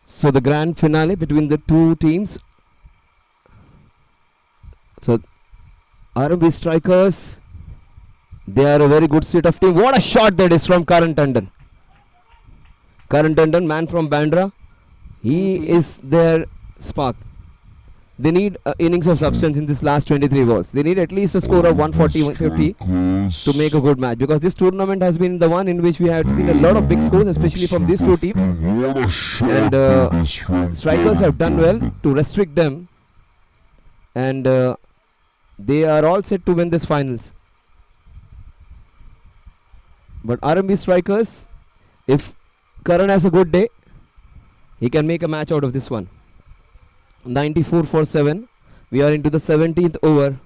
So the grand finale between the two teams. So RMV Strikers, they are a very good state of team. What a shot that is from Karan Tandon. Karan Tandon, man from Bandra. He is their spark. They need innings of substance in this last 23 balls. They need at least a score of 140-150 to make a good match, because this tournament has been the one in which we had seen a lot of big scores, especially from these two teams. And Strikers have done well to restrict them, and they are all set to win this finals. But RMB Strikers, if Karan has a good day, he can make a match out of this one. 94 for 7. We are into the 17th over.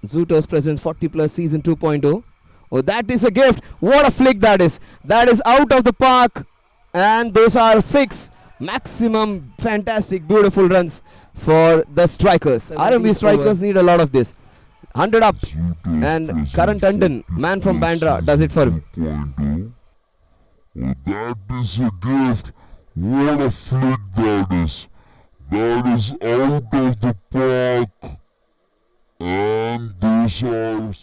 Zooters presents 40 plus season 2.0. Oh, that is a gift. What a flick that is. That is out of the park. And those are 6 maximum fantastic beautiful runs for the Strikers. RMV Strikers need a lot of this. 100 up. And Karan Tandon, man from Bandra, does it for him. Oh, that is a gift. What a flick that is. That is out of the park. And these are...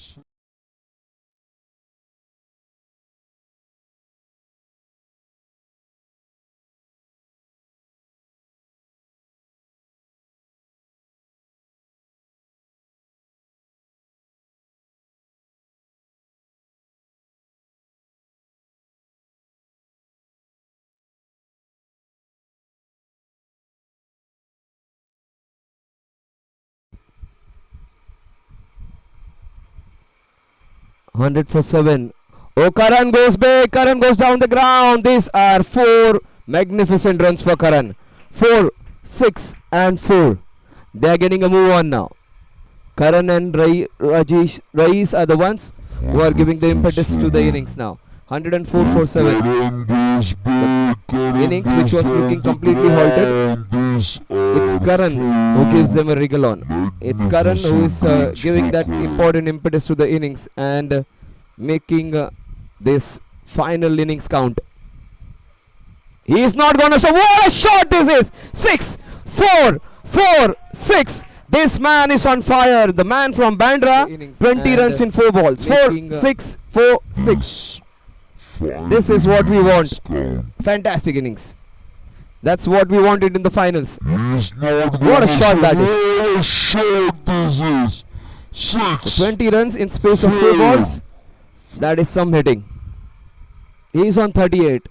$100 for 7. Oh, Karan goes big. Karan goes down the ground. These are 4 magnificent runs for Karan. 4, 6 and 4. They are getting a move on now. Karan and Rajesh Rais are the ones who are giving the impetus to the innings now. 104 for 7. The innings which was looking completely halted. It's Karan who gives them a wriggle on. It's Karan who is giving that important impetus to the innings and making this final innings count. He is not going to show. What a shot this is! 6, 4, 4, 6. This man is on fire. The man from Bandra, 20 runs in 4 balls. 4, 6, 4, 6. This is what we want. Fantastic innings. That's what we wanted in the finals. What a shot that is. So 20 runs in space of 4 balls. That is some hitting. He is on 38.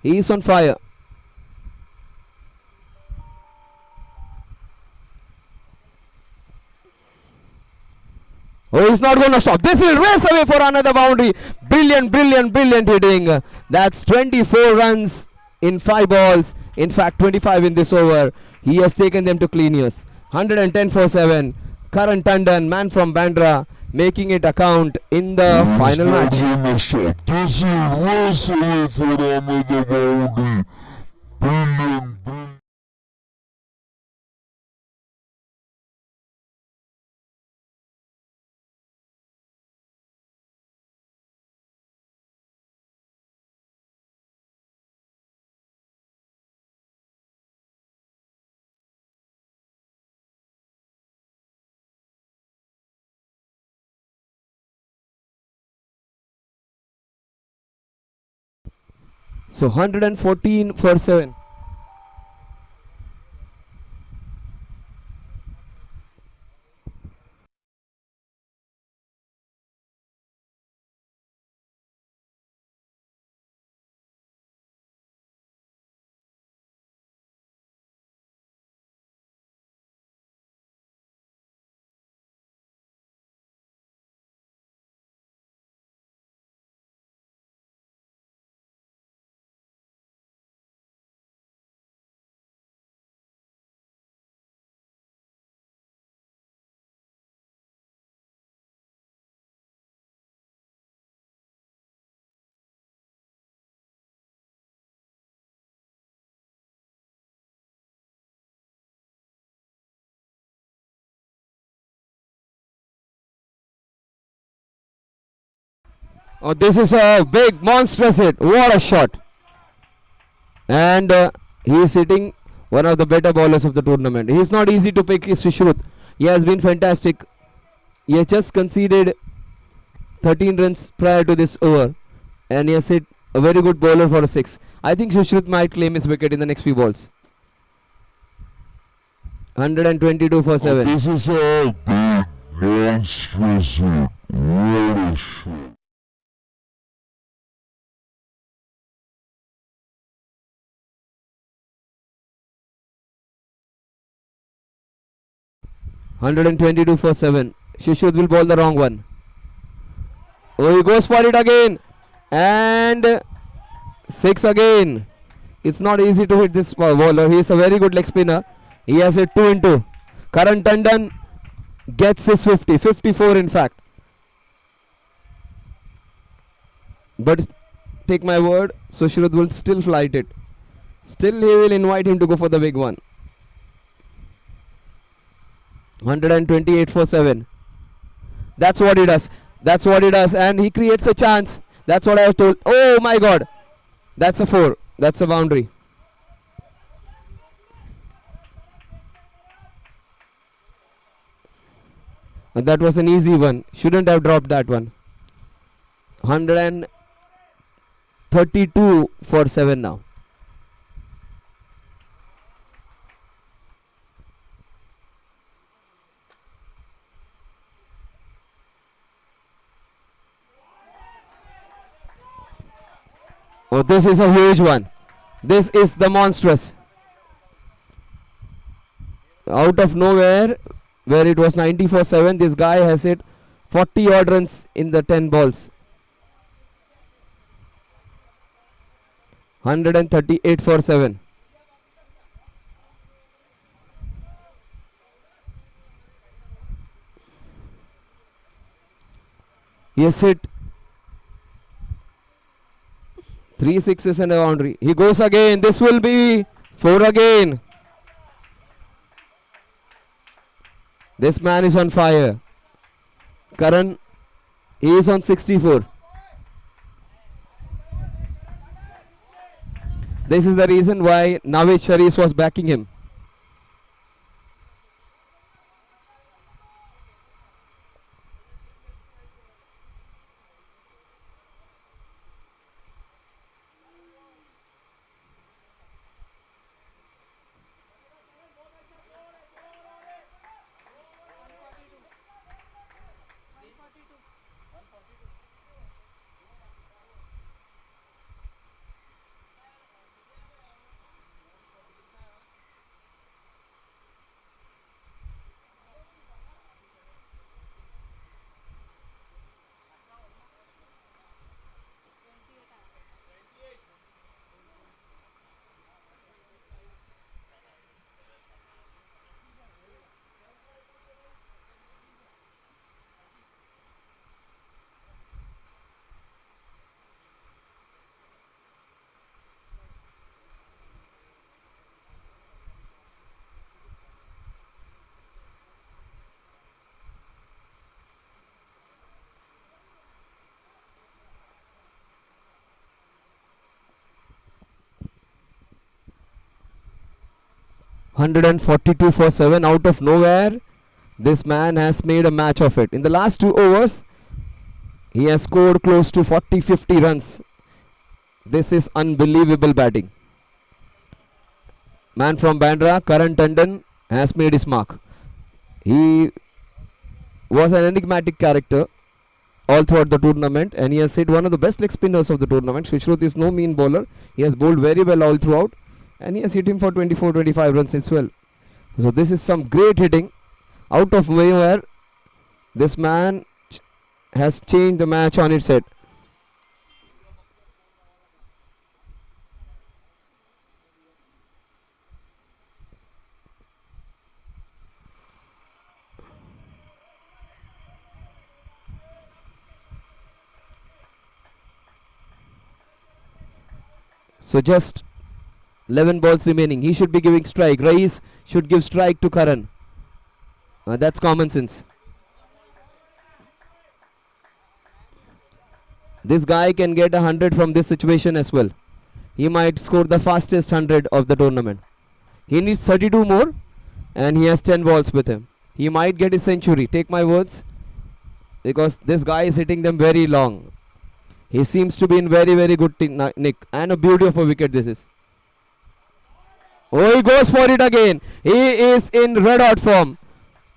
He is on fire. Oh, he's not going to stop. This will race away for another boundary. Brilliant, brilliant, brilliant hitting. That's 24 runs in 5 balls. In fact, 25 in this over. He has taken them to clean years. 110 for 7. Karan Tandon, man from Bandra, making it a count in the final match. This will race away for another boundary. Brilliant, brilliant. So 114 for 7. Oh, this is a big monstrous hit. What a shot. And He is hitting one of the better bowlers of the tournament. He is not easy to pick. Is Shruth. He has been fantastic. He has just conceded 13 runs prior to this over, and he has hit a very good bowler for a 6. I think Shruth might claim his wicket in the next few balls. 122 for 7. This is a big monstrous hit. What a shot. For 7. Shishruth will bowl the wrong one. Oh, he goes for it again. And 6 again. It's not easy to hit this bowler. He is a very good leg spinner. He has a 2 into. Karan Tandon gets his 50. 54 in fact. But take my word, Sushruth will still flight it. Still he will invite him to go for the big one. 128 for 7. That's what he does. That's what he does. And he creates a chance. That's what I have told. Oh my god. That's a 4. That's a boundary. And that was an easy one. Shouldn't have dropped that one. 132 for 7 now. Oh, this is a huge one. This is the monstrous. Out of nowhere, where it was 90 for 7, this guy has hit 40 odd runs in the 10 balls. 138 for 7. He has hit 3 sixes and a boundary. He goes again. This will be 4 again. This man is on fire. Karan, he is on 64. This is the reason why Nawaz Sharif was backing him. $142 for 7 out of nowhere. This man has made a match of it. In the last 2 overs, he has scored close to 40-50 runs. This is unbelievable batting. Man from Bandra, Karan Tandon, has made his mark. He was an enigmatic character all throughout the tournament, and he has hit one of the best leg spinners of the tournament. Shishruth is no mean bowler. He has bowled very well all throughout, and he has hit him for 24-25 runs as well. So this is some great hitting. Out of nowhere, this man has changed the match on its head. So just 11 balls remaining. He should be giving strike. Rais should give strike to Karan. That's common sense. This guy can get 100 from this situation as well. he might score the fastest 100 of the tournament. He needs 32 more and he has 10 balls with him. He might get his century, take my words, because this guy is hitting them very long. He seems to be in very, very good nick, and a beauty of a wicket this is. Oh, he goes for it again. He is in red hot form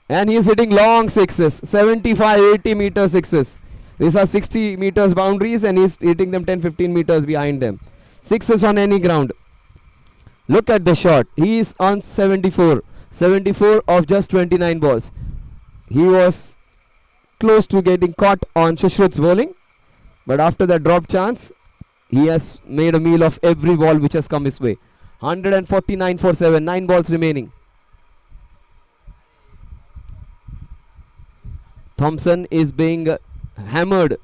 and he is hitting long sixes, 75, 80 meter sixes. These are 60 meters boundaries and he's hitting them 10-15 meters behind them. Sixes on any ground. Look at the shot. He is on 74 of just 29 balls. He was close to getting caught on Shushrut's bowling, but after that drop chance, he has made a meal of every ball which has come his way. 149 for 7, 9 balls remaining. Thompson is being hammered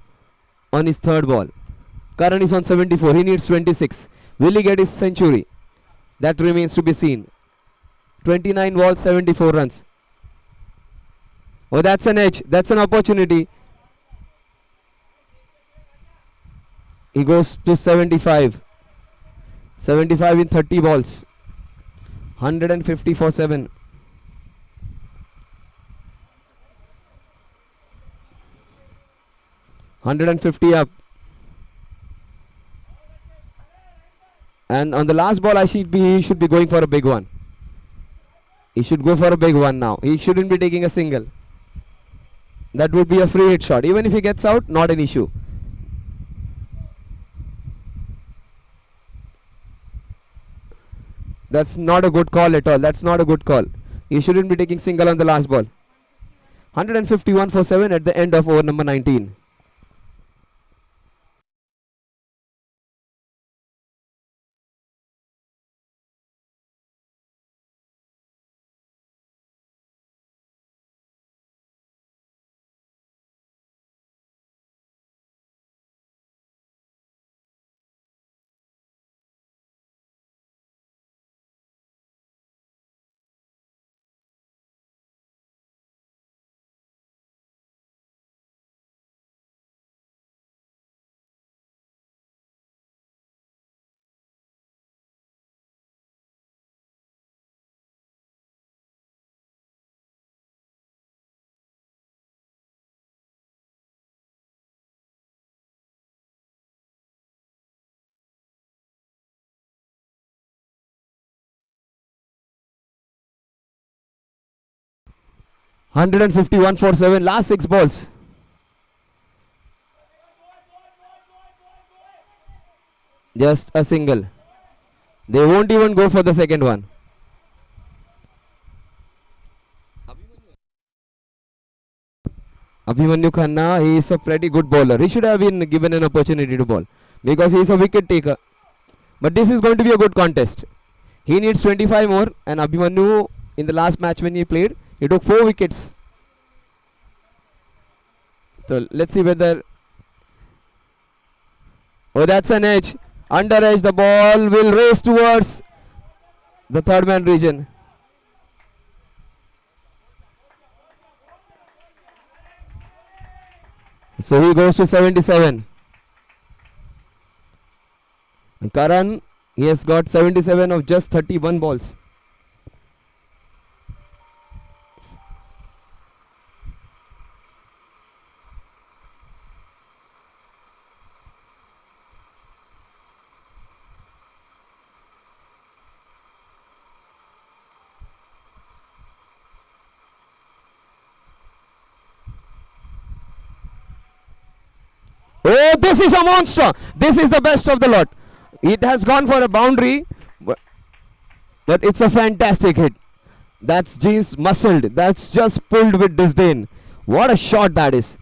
on his third ball. Karan is on 74, he needs 26. Will he get his century? That remains to be seen. 29 balls, 74 runs. Oh, that's an edge, that's an opportunity. He goes to 75. 75 in 30 balls. 150 for 7. $150 up. And on the last ball, he should be going for a big one. He should go for a big one now. He shouldn't be taking a single. That would be a free hit shot. Even if he gets out, not an issue. That's not a good call at all. That's not a good call. He shouldn't be taking single on the last ball. 151 for 7 at the end of over number 19. $151 for 7, last 6 balls. Just a single. They won't even go for the second one. Abhimanyu Khanna, he is a pretty good bowler. He should have been given an opportunity to bowl because he is a wicket taker. But this is going to be a good contest. He needs 25 more, and Abhimanyu in the last match when he played, he took 4 wickets. So let's see whether... Oh, that's an edge. Under edge, the ball will race towards the third man region. So he goes to 77. And Karan, he has got 77 of just 31 balls. Oh, this is a monster. This is the best of the lot. It has gone for a boundary, but it's a fantastic hit. That's jeans muscled. That's just pulled with disdain. What a shot that is.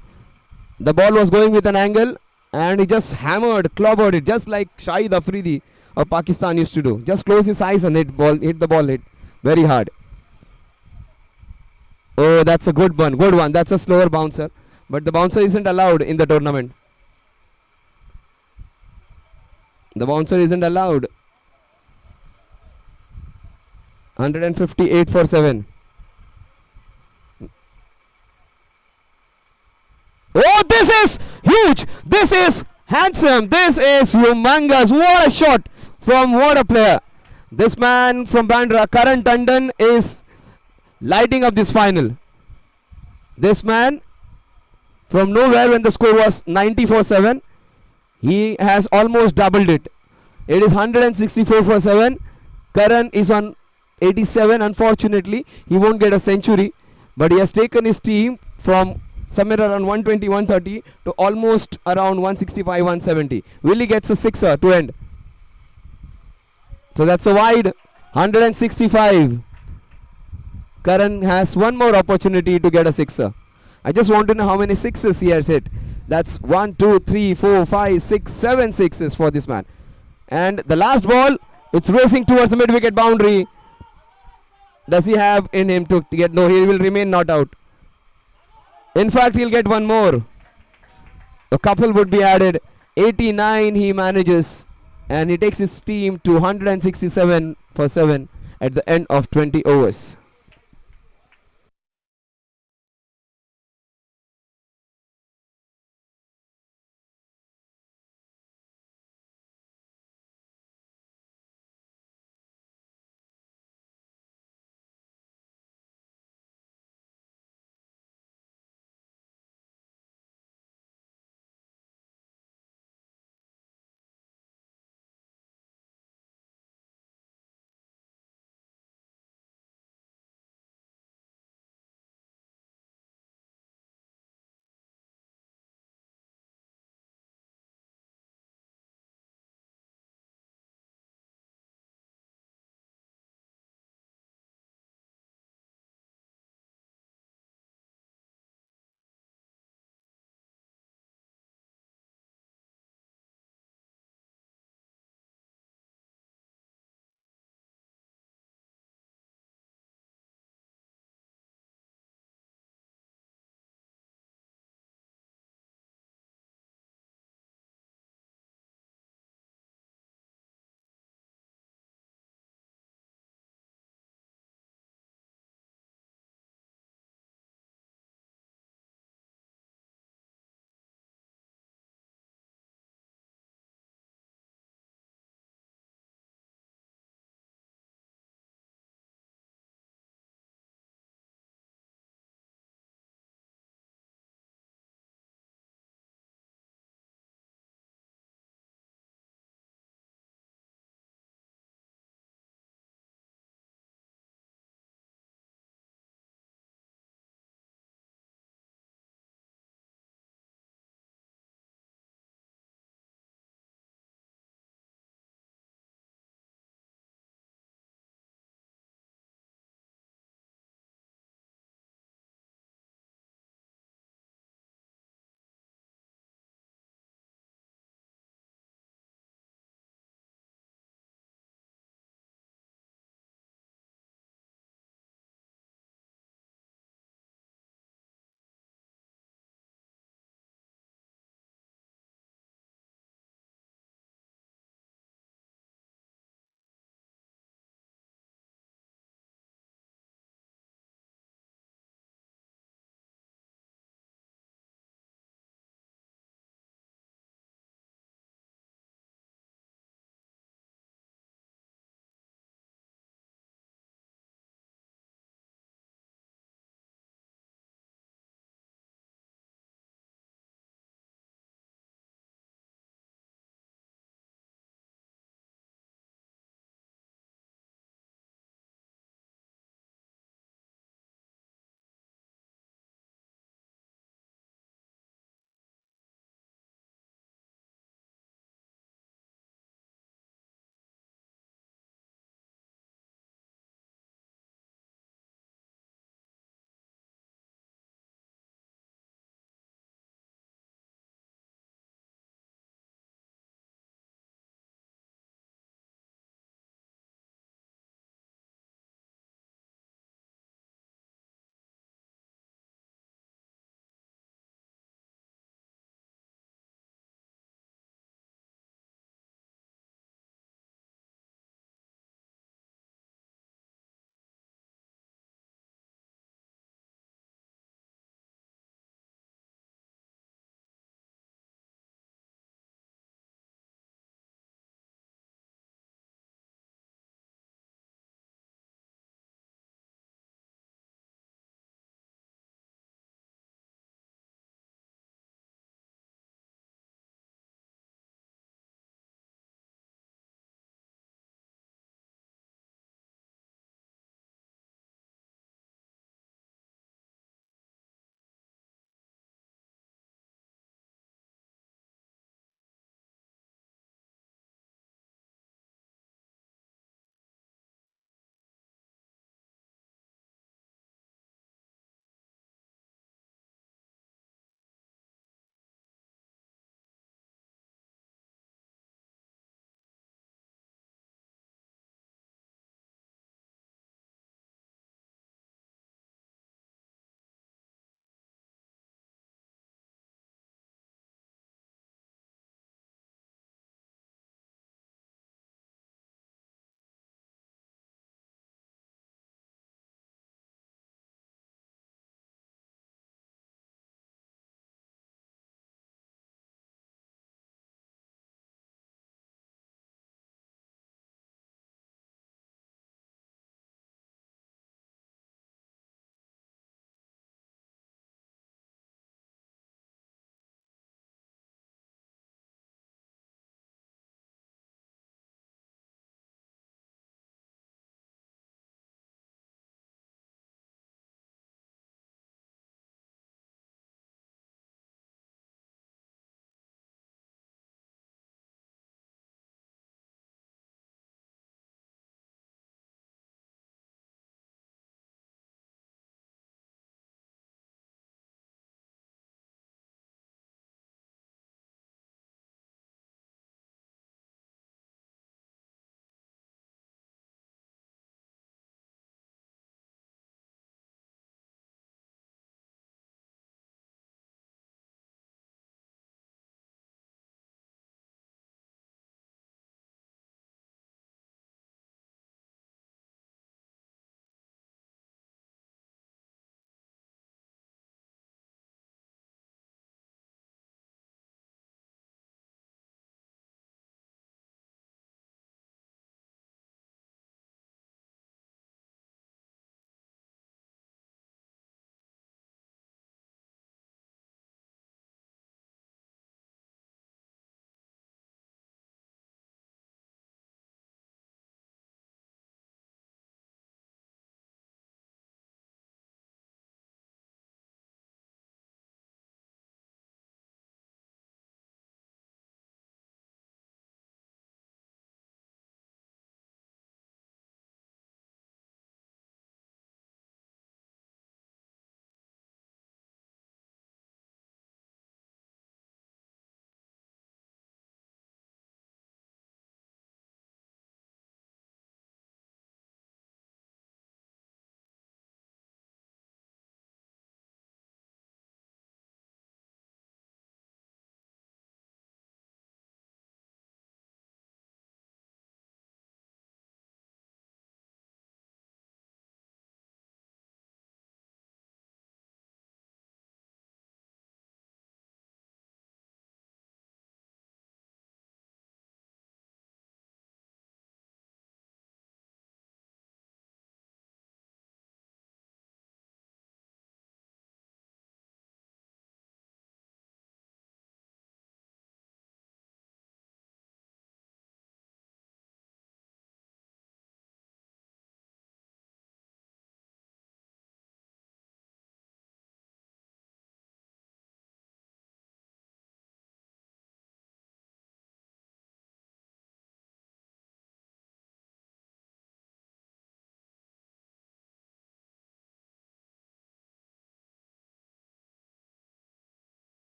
The ball was going with an angle and he just hammered, clobbered it, just like Shahid Afridi of Pakistan used to do. Just close his eyes and hit the ball very hard. Oh, that's a good one. Good one. That's a slower bouncer. But the bouncer isn't allowed in the tournament. The bouncer isn't allowed. 158 for 7. Oh, this is huge. This is handsome. This is humongous. What a shot. from what a player. This man from Bandra, Karan Tandon, is lighting up this final. This man from nowhere, when the score was 94-7, he has almost doubled it. It is 164 for 7. Karan is on 87. Unfortunately, he won't get a century, but he has taken his team from somewhere around 120, 130 to almost around 165, 170. Willie gets a sixer to end. So that's a wide 165. Karan has one more opportunity to get a sixer. I just want to know how many sixes he has hit. That's 1, 2, 3, 4, 5, 6, 7 sixes for this man. And the last ball, it's racing towards the mid-wicket boundary. Does he have in him to get? No, he will remain not out. In fact, he'll get one more. A couple would be added. 89 he manages, and he takes his team to 167 for 7 at the end of 20 overs.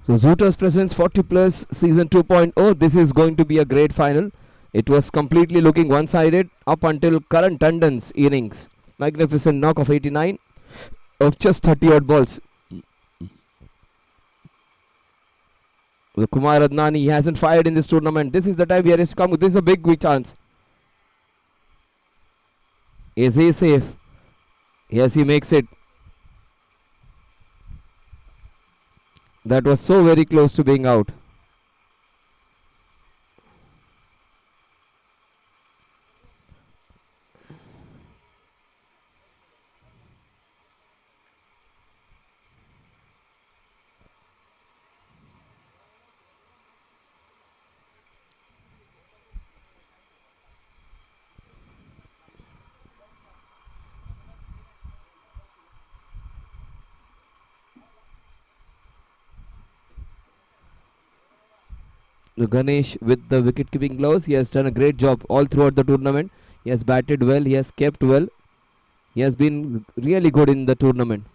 So Zooters presents 40 plus season 2.0. This is going to be a great final. It was completely looking one-sided up until Karan Tandon's innings. Magnificent knock of 89 of just 30 odd balls. The Kumar Adnani, he hasn't fired in this tournament. This is the time he has to come. This is a big chance. Is he safe? Yes, he makes it. That was so very close to being out. Ganesh with the wicket keeping gloves. He has done a great job all throughout the tournament. He has batted well. He has kept well. He has been really good in the tournament.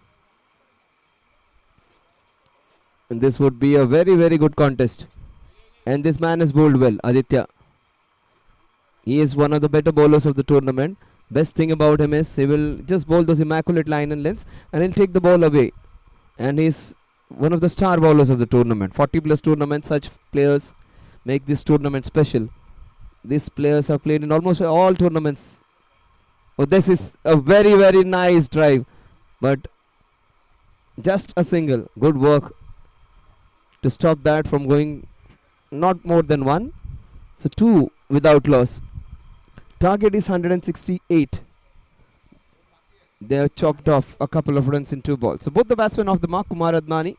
And this would be a very good contest. And this man has bowled well, Aditya. He is one of the better bowlers of the tournament. Best thing about him is he will just bowl those immaculate line and lengths and he'll take the ball away. And he's one of the star bowlers of the tournament. 40 plus tournaments, such players make this tournament special. These players have played in almost all tournaments. Oh, this is a very nice drive. But just a single. Good work to stop that from going not more than one. So 2 without loss. Target is 168. They have chopped off a couple of runs in 2 balls. So both the batsmen off the mark. Kumar Adnani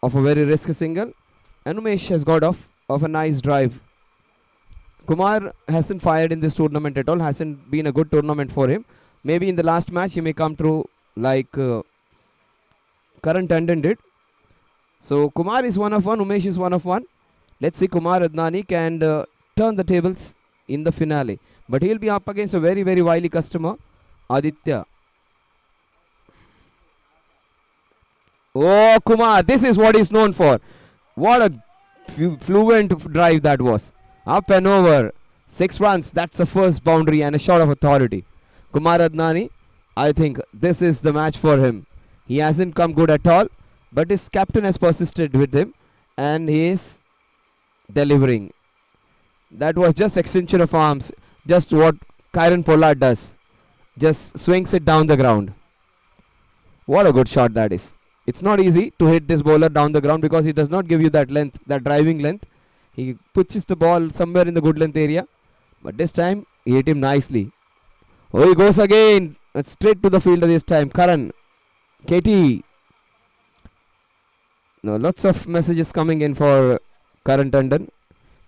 of a very risky single. And Umesh has got off of a nice drive. Kumar hasn't fired in this tournament at all. Hasn't been a good tournament for him. Maybe in the last match he may come through like Karan Tandon did. So Kumar is 1 of 1. Umesh is 1 of 1. Let's see Kumar Adnani can turn the tables in the finale. But he'll be up against a very wily customer, Aditya. Oh, Kumar, this is what he's known for. What a fluent drive that was. Up and over. 6 runs. That's the first boundary and a shot of authority. Kumar Adnani, I think this is the match for him. He hasn't come good at all, but his captain has persisted with him and he is delivering. That was just extension of arms. Just what Kieron Pollard does. Just swings it down the ground. What a good shot that is. It's not easy to hit this bowler down the ground because he does not give you that length, that driving length. He pitches the ball somewhere in the good length area. But this time, he hit him nicely. Oh, he goes again. It's straight to the fielder this time. Karan. KT. No, lots of messages coming in for Karan Tandon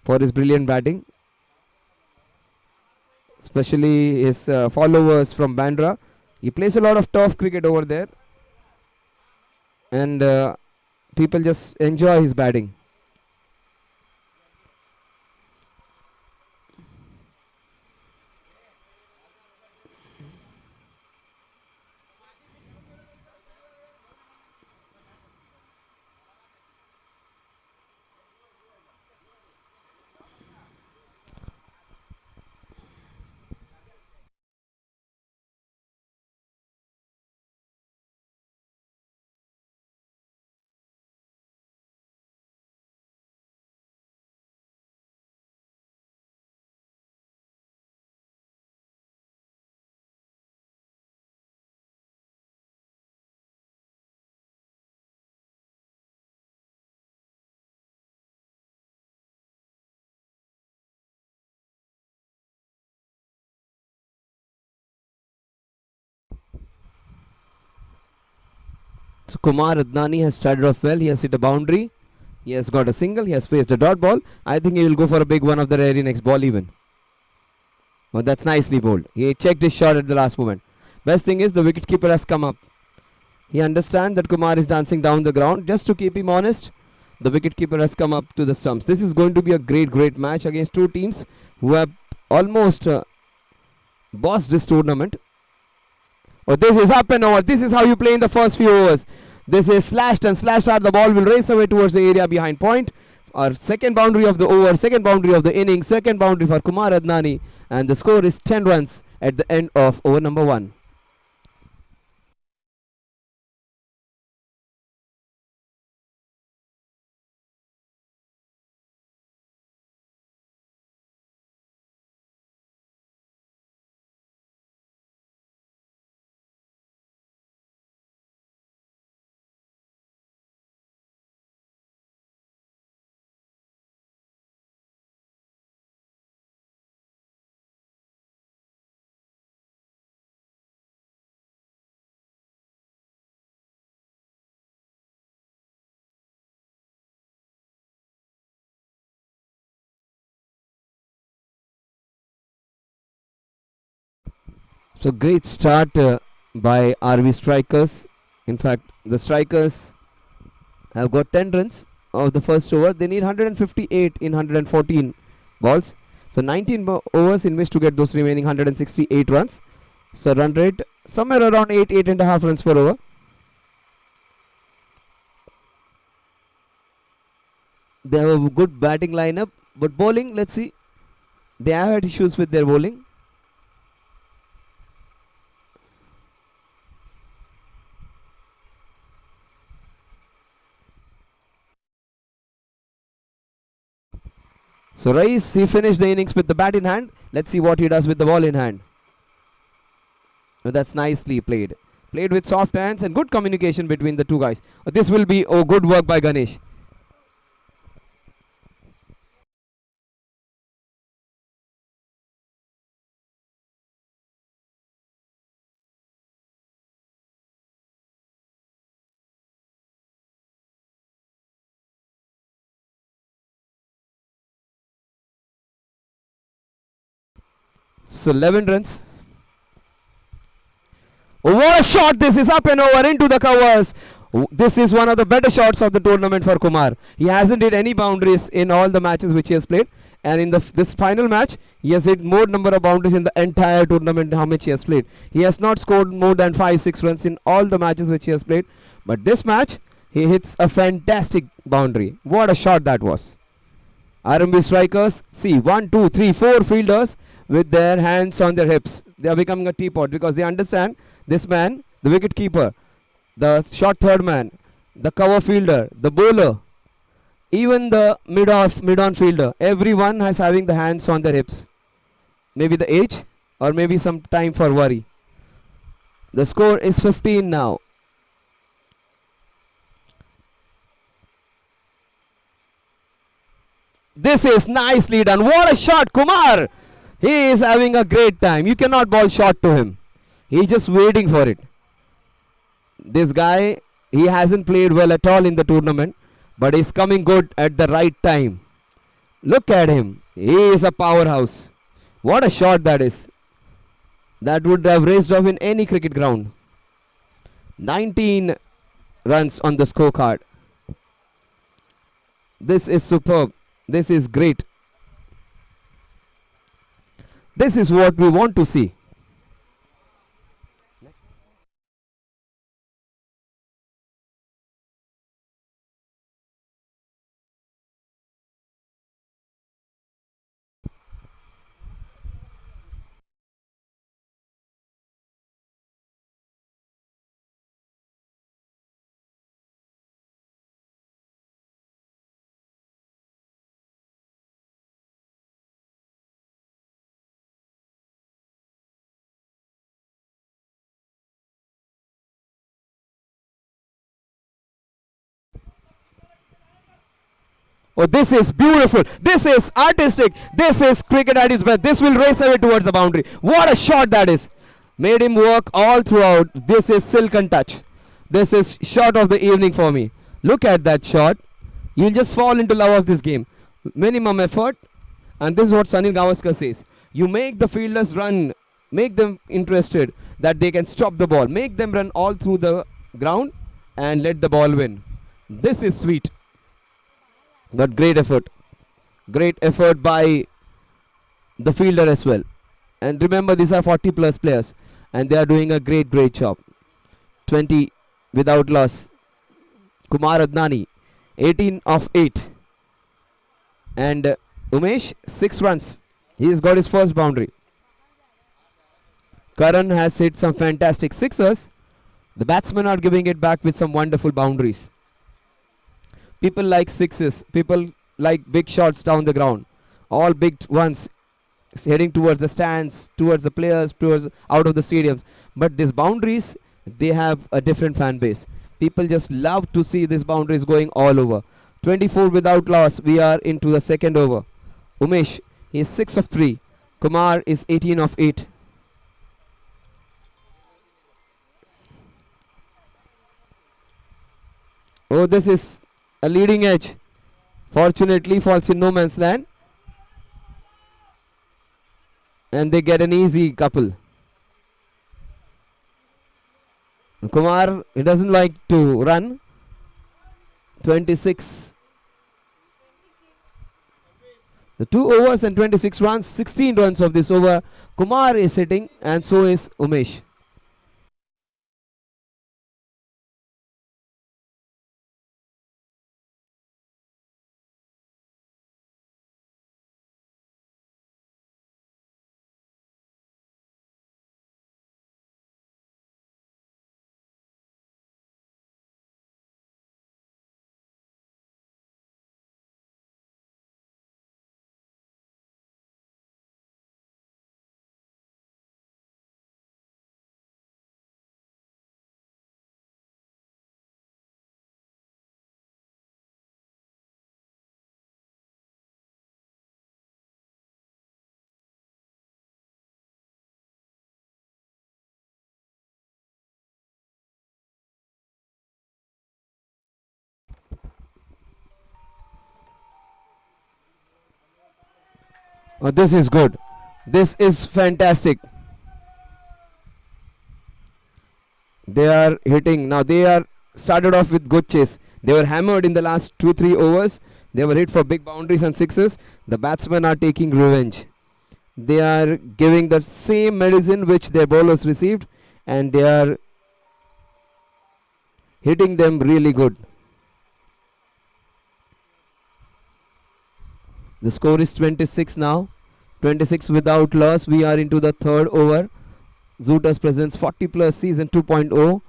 for his brilliant batting. Especially his followers from Bandra. He plays a lot of tough cricket over there. And people just enjoy his batting. So Kumar Adnani has started off well. He has hit a boundary. He has got a single. He has faced a dot ball. I think he will go for a big one of the very next ball even. Oh, that's nicely bowled. He checked his shot at the last moment. Best thing is the wicketkeeper has come up. He understands that Kumar is dancing down the ground. Just to keep him honest, the wicketkeeper has come up to the stumps. This is going to be a great match against two teams who have almost bossed this tournament. Oh, this is up and over. This is how you play in the first few overs. This is slashed and slashed hard. The ball will race away towards the area behind point. Our second boundary of the over, second boundary of the inning, second boundary for Kumar Adnani, and the score is 10 runs at the end of over number 1. So great start by RV strikers. In fact, the strikers have got 10 runs of the first over. They need 158 in 114 balls. So 19 overs in which to get those remaining 168 runs. So run rate somewhere around 8.5 runs per over. They have a good batting lineup, but bowling, let's see. They have had issues with their bowling. So Rice, he finished the innings with the bat in hand. Let's see what he does with the ball in hand. Oh, that's nicely played. Played with soft hands and good communication between the two guys. This will be good work by Ganesh. So 11 runs. Oh, what a shot! This is up and over into the covers. This is one of the better shots of the tournament for Kumar. He hasn't hit any boundaries in all the matches which he has played, and in this final match he has hit more number of boundaries in the entire tournament how much he has played. He has not scored more than 5-6 runs in all the matches which he has played, but this match he hits a fantastic boundary. What a shot that was. RMV strikers, see 1, 2, 3, 4 fielders with their hands on their hips. They are becoming a teapot because they understand this man, the wicket keeper, the short third man, the cover fielder, the bowler, even the mid-on fielder, everyone has having the hands on their hips. Maybe the age or maybe some time for worry. The score is 15 now. This is nicely done. What a shot, Kumar! He is having a great time. You cannot ball short to him. He's just waiting for it. This guy, he hasn't played well at all in the tournament, but he's coming good at the right time. Look at him. He is a powerhouse. What a shot that is. That would have raced off in any cricket ground. 19 runs on the scorecard. This is superb. This is great. This is what we want to see. Oh, this is beautiful. This is artistic. This is cricket at its best. This will race away towards the boundary. What a shot that is. Made him work all throughout. This is silken touch. This is shot of the evening for me. Look at that shot. You'll just fall into love of this game. Minimum effort. And this is what Sunil Gavaskar says. You make the fielders run. Make them interested that they can stop the ball. Make them run all through the ground and let the ball win. This is sweet. But great effort. Great effort by the fielder as well. And remember, these are 40 plus players and they are doing a great job. 20 without loss. Kumar Adnani, 18 of 8. And Umesh, 6 runs. He has got his first boundary. Karan has hit some fantastic sixers. The batsmen are giving it back with some wonderful boundaries. People like sixes. People like big shots down the ground. All big ones heading towards the stands, towards the players, towards out of the stadiums. But these boundaries, they have a different fan base. People just love to see these boundaries going all over. 24 without loss. We are into the second over. Umesh, he is 6 of 3. Kumar is 18 of 8. Oh, this is a leading edge. Fortunately, falls in no man's land. And they get an easy couple. Kumar, he doesn't like to run. 26. The 2 overs and 26 runs, 16 runs of this over. Kumar is hitting and so is Umesh. Oh, this is good. This is fantastic. They are hitting. Now they are started off with good chase. They were hammered in the last 2-3 overs. They were hit for big boundaries and sixes. The batsmen are taking revenge. They are giving the same medicine which their bowlers received, and they are hitting them really good. The score is 26 now. 26 without loss. We are into the third over. Zooters presents 40 plus season 2.0.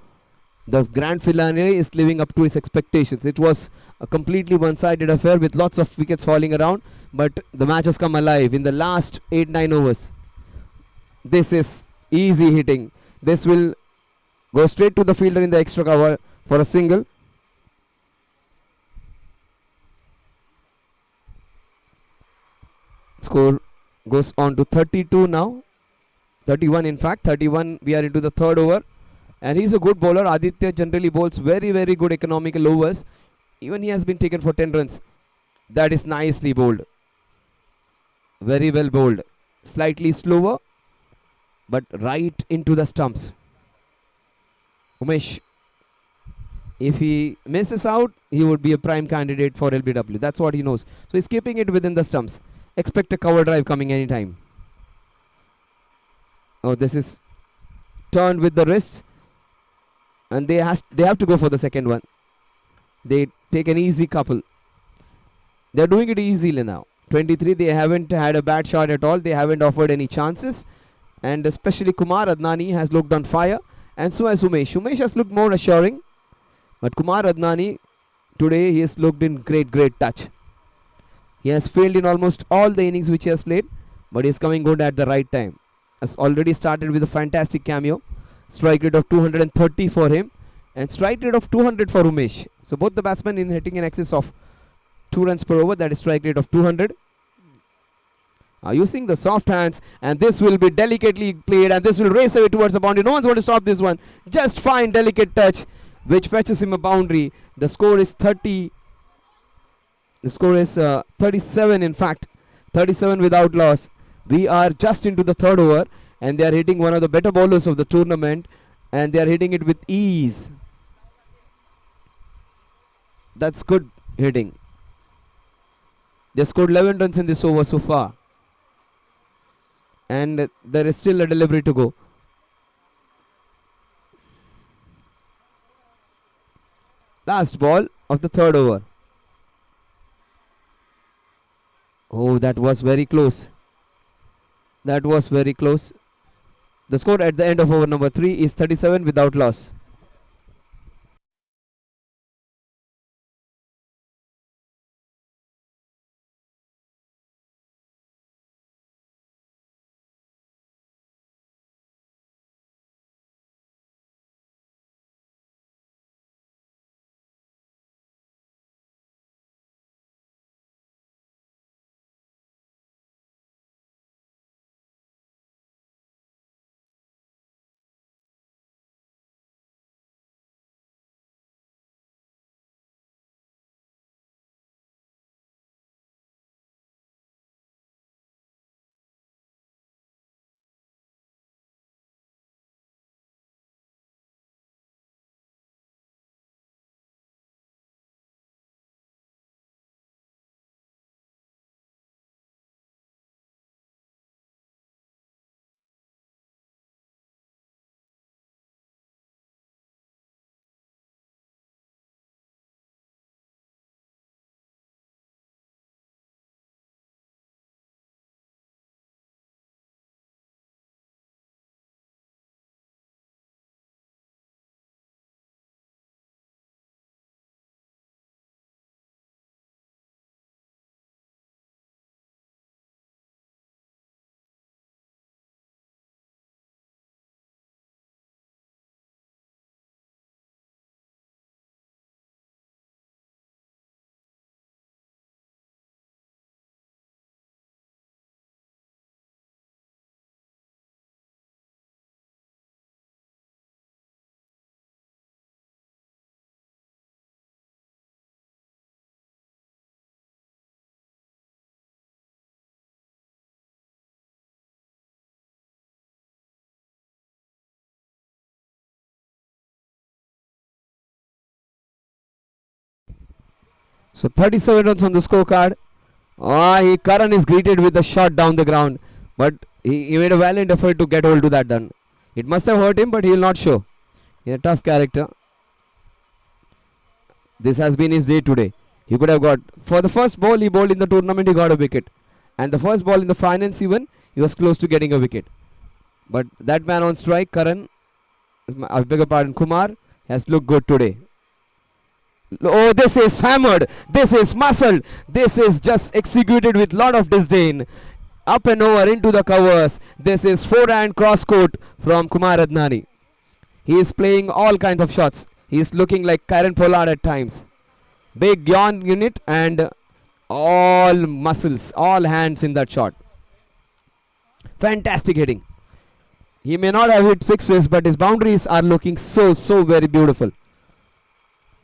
The grand finale is living up to its expectations. It was a completely one-sided affair with lots of wickets falling around, but the match has come alive in the last 8-9 overs. This is easy hitting. This will go straight to the fielder in the extra cover for a single. Score goes on to 32 now. 31 in fact. 31, we are into the third over. And he's a good bowler. Aditya generally bowls very, very good economical overs. Even he has been taken for 10 runs. That is nicely bowled. Very well bowled. Slightly slower, but right into the stumps. Umesh, if he misses out, he would be a prime candidate for LBW. That's what he knows. So he's keeping it within the stumps. Expect a cover drive coming anytime. Oh, this is turned with the wrist. And they have to go for the second one. They take an easy couple. They're doing it easily now. 23, they haven't had a bad shot at all. They haven't offered any chances. And especially Kumar Adnani has looked on fire. And so has Umesh. Umesh has looked more assuring. But Kumar Adnani, today he has looked in great, great touch. He has failed in almost all the innings which he has played. But he is coming good at the right time. Has already started with a fantastic cameo. Strike rate of 230 for him. And strike rate of 200 for Umesh. So both the batsmen in hitting in excess of 2 runs per over. That is strike rate of 200. Using the soft hands, and this will be delicately played, and this will race away towards the boundary. No one's going to stop this one. Just fine, delicate touch, which fetches him a boundary. The score is 30. The score is 37 in fact. 37 without loss. We are just into the third over, and they are hitting one of the better bowlers of the tournament, and they are hitting it with ease. That's good hitting. They scored 11 runs in this over so far. And there is still a delivery to go. Last ball of the third over. Oh, that was very close. That was very close. The score at the end of over number 3 is 37 without loss. So 37 runs on the scorecard. Karan is greeted with a shot down the ground, but he made a valiant effort to get hold to that done. It must have hurt him, but he will not show. He's a tough character. This has been his day today. He could have got, for the first ball he bowled in the tournament, he got a wicket. And the first ball in the finals even, he was close to getting a wicket. But that man on strike, Karan, I beg your pardon, Kumar, has looked good today. Oh, this is hammered. This is muscled. This is just executed with lot of disdain. Up and over into the covers. This is forehand cross court from Kumar Adnani. He is playing all kinds of shots. He is looking like Karen Pollard at times. Big yawn unit and all muscles, all hands in that shot. Fantastic hitting. He may not have hit sixes, but his boundaries are looking so very beautiful.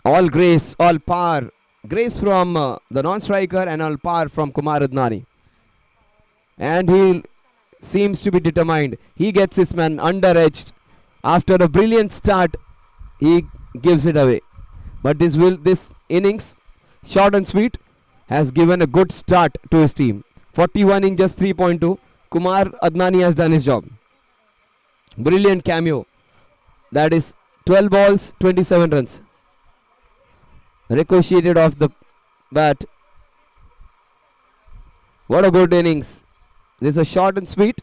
All grace, all power. Grace from the non-striker and all power from Kumar Adnani. And he seems to be determined. He gets his man under-edged. After a brilliant start, he gives it away. But this innings, short and sweet, has given a good start to his team. 41 in just 3.2. Kumar Adnani has done his job. Brilliant cameo. That is 12 balls, 27 runs. Ricocheted off the bat. What a good innings. This is a short and sweet.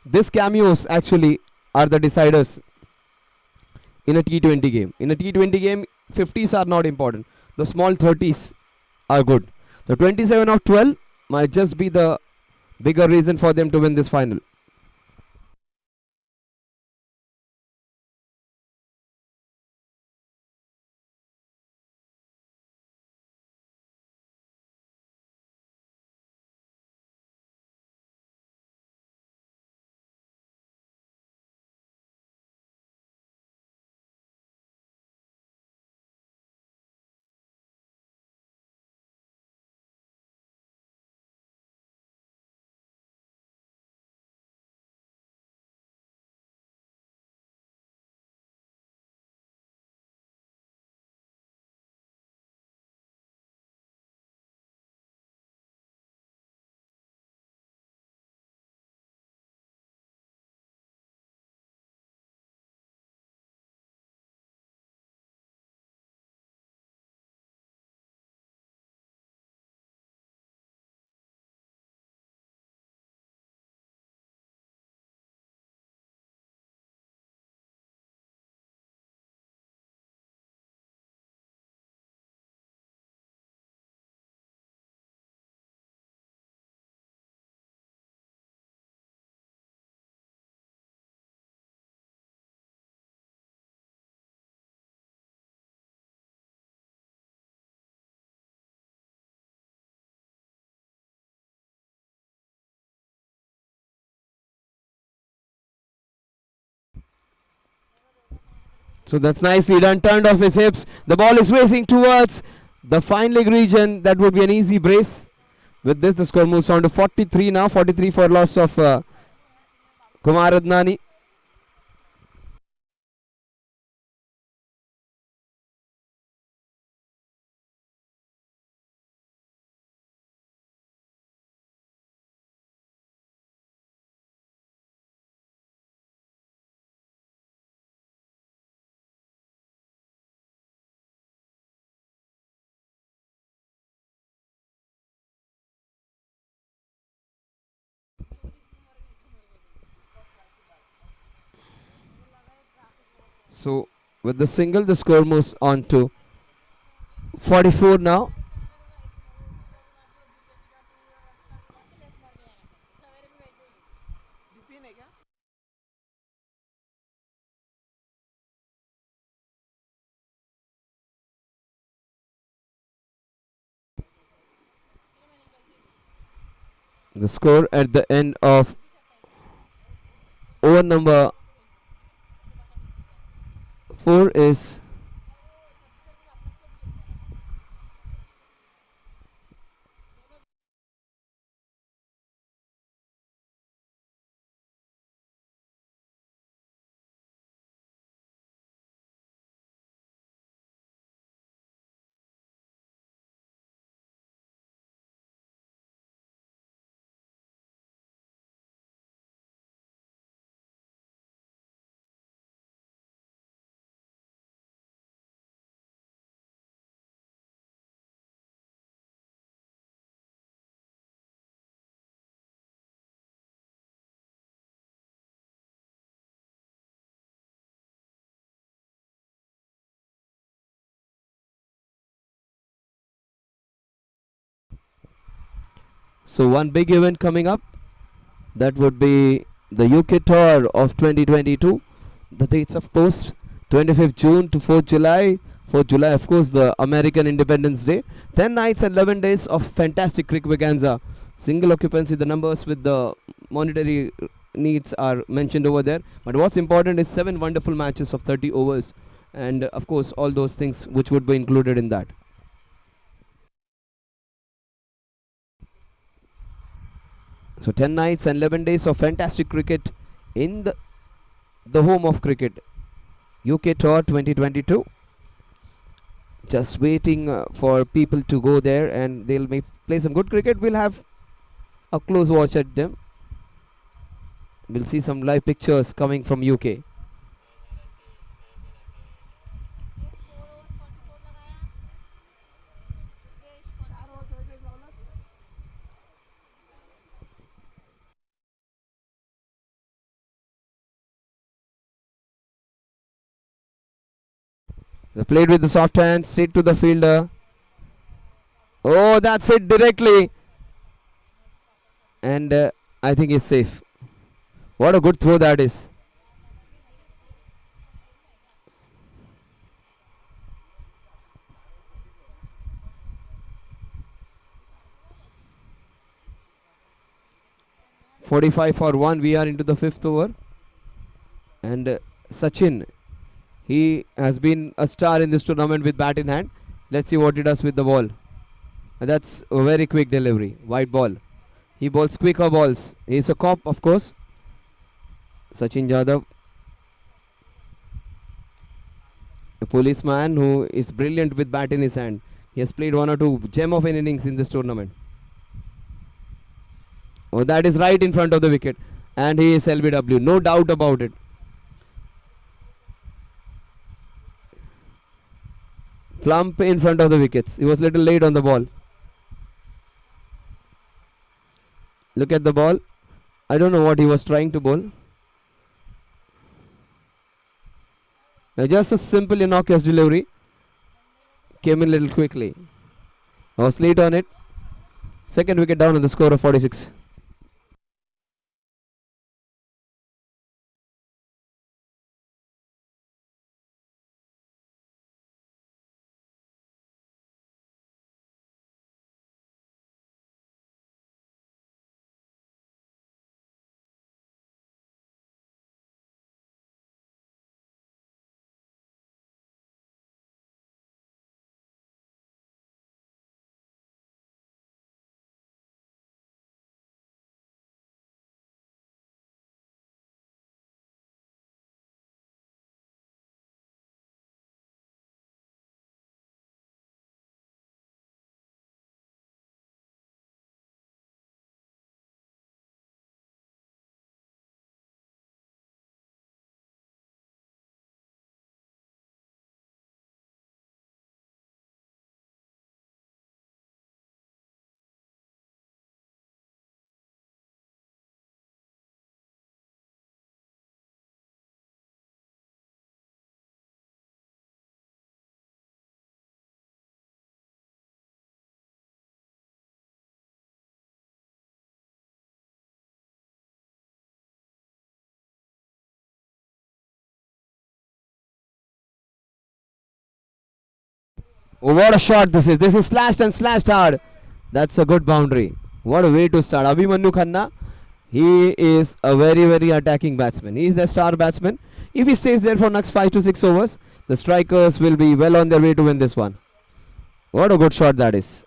These cameos actually are the deciders in a T20 game. In a T20 game, 50s are not important. The small 30s are good. The 27 of 12 might just be the bigger reason for them to win this final. So that's nicely done. Turned off his hips. The ball is racing towards the fine leg region. That would be an easy brace. With this, the score moves on to 43 now. 43 for loss of Kumar Adnani. So with the single, the score moves on to 44 now. The score at the end of over number 4 is so one big event coming up. That would be the UK Tour of 2022. The dates, of course, 25th June to 4th July. 4th July, of course, the American Independence Day. 10 nights and 11 days of fantastic crickvaganza. Single occupancy, the numbers with the monetary needs are mentioned over there. But what's important is 7 wonderful matches of 30 overs. And of course, all those things which would be included in that. So 10 nights and 11 days of fantastic cricket in the home of cricket. UK Tour 2022. Just waiting for people to go there and they'll play some good cricket. We'll have a close watch at them. We'll see some live pictures coming from UK. They played with the soft hand, straight to the fielder. Oh, that's it directly. And I think he's safe. What a good throw that is. .45 for 1. We are into the 5th over. And Sachin, he has been a star in this tournament with bat in hand. Let's see what he does with the ball. And that's a very quick delivery. White ball. He bowls quicker balls. He's a cop, of course. Sachin Jadhav, a policeman who is brilliant with bat in his hand. He has played 1 or 2 gem of an innings in this tournament. Oh, that is right in front of the wicket. And he is LBW. No doubt about it. Plump in front of the wickets. He was little late on the ball. Look at the ball. I don't know what he was trying to bowl. Now just a simple innocuous delivery. Came in a little quickly. I was late on it. Second wicket down on the score of 46. Oh, what a shot this is. This is slashed and slashed hard. That's a good boundary. What a way to start. Abhimanyu Khanna, he is a very, very attacking batsman. He is the star batsman. If he stays there for next 5 to 6 overs, the strikers will be well on their way to win this one. What a good shot that is.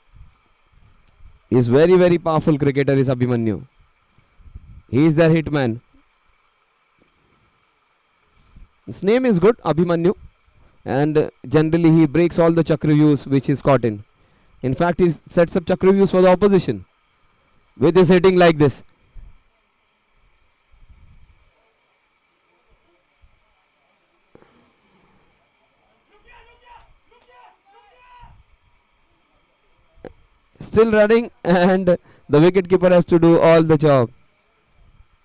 He is very, very powerful cricketer is Abhimanyu. He is their hitman. His name is good, Abhimanyu. And generally he breaks all the chakravyus which is caught in. In fact, he sets up chakravyus for the opposition with his hitting like this. Still running, and the wicketkeeper has to do all the job.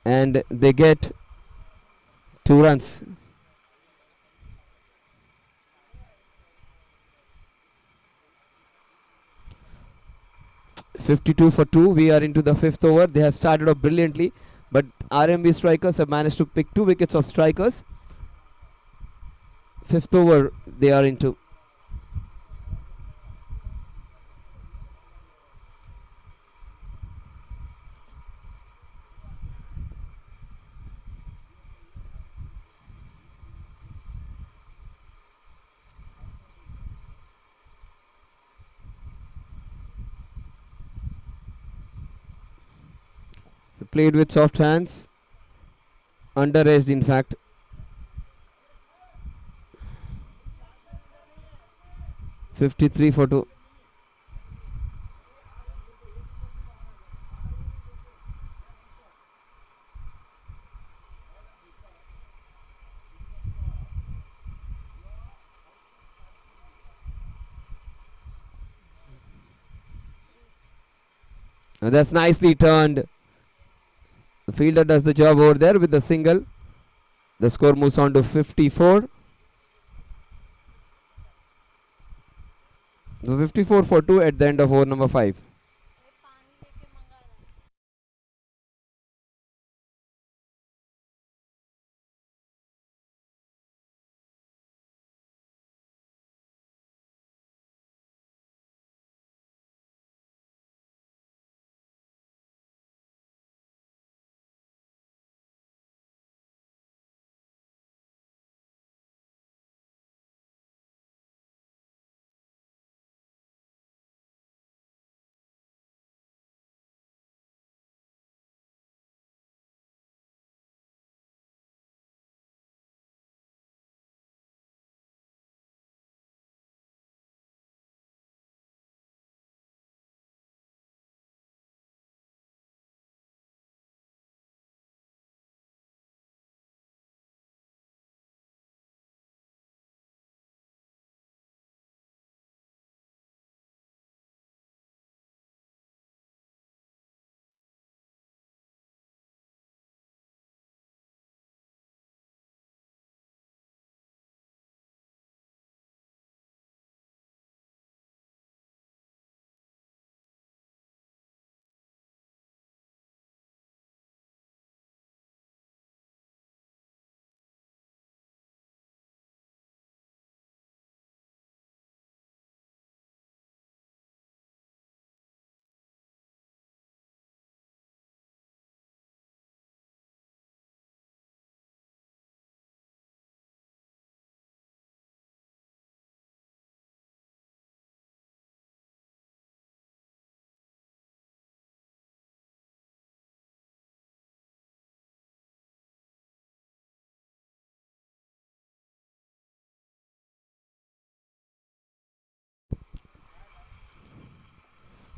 And they get 2 runs. (52 for 2). We are into the 5th over. They have started off brilliantly, but RMV strikers have managed to pick 2 wickets of strikers. 5th over they are into. Played with soft hands, under edged in fact. (53 for 2). And that's nicely turned. The fielder does the job over there with the single. The score moves on to 54. So 54 for 2 at the end of over number 5.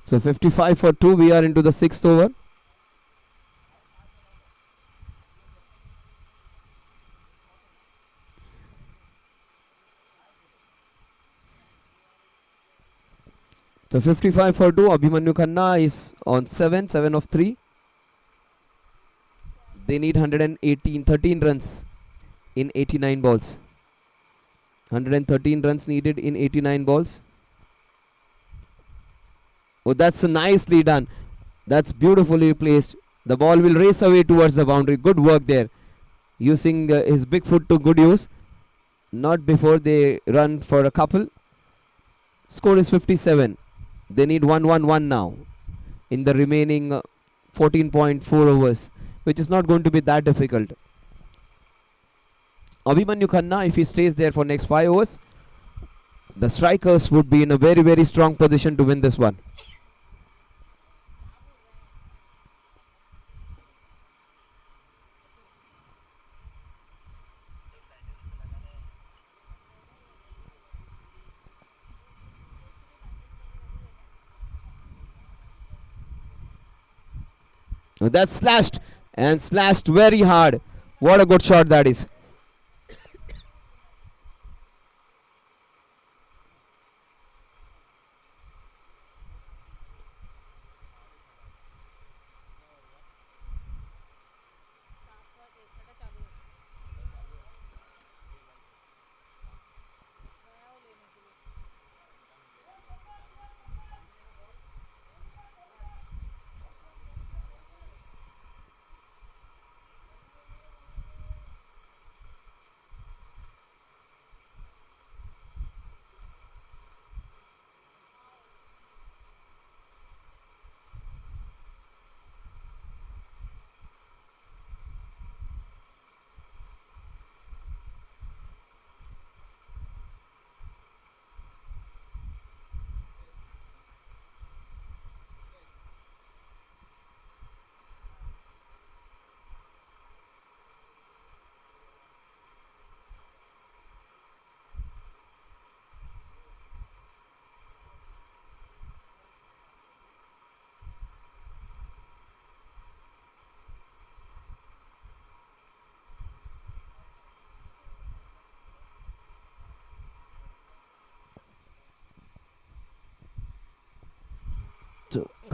So 55 for 2. We are into the 6th over. So 55 for 2. Abhimanyu Khanna is on 7 of 3. They need 13 runs in 89 balls. 113 runs needed in 89 balls. Oh, that's nicely done. That's beautifully placed. The ball will race away towards the boundary. Good work there. Using his big foot to good use. Not before they run for a couple. Score is 57. They need 1-1-1 now in the remaining 14.4 overs, which is not going to be that difficult. Abhimanyu Khanna, if he stays there for next 5 overs, the strikers would be in a very, very strong position to win this one. That's slashed and slashed very hard. What a good shot that is.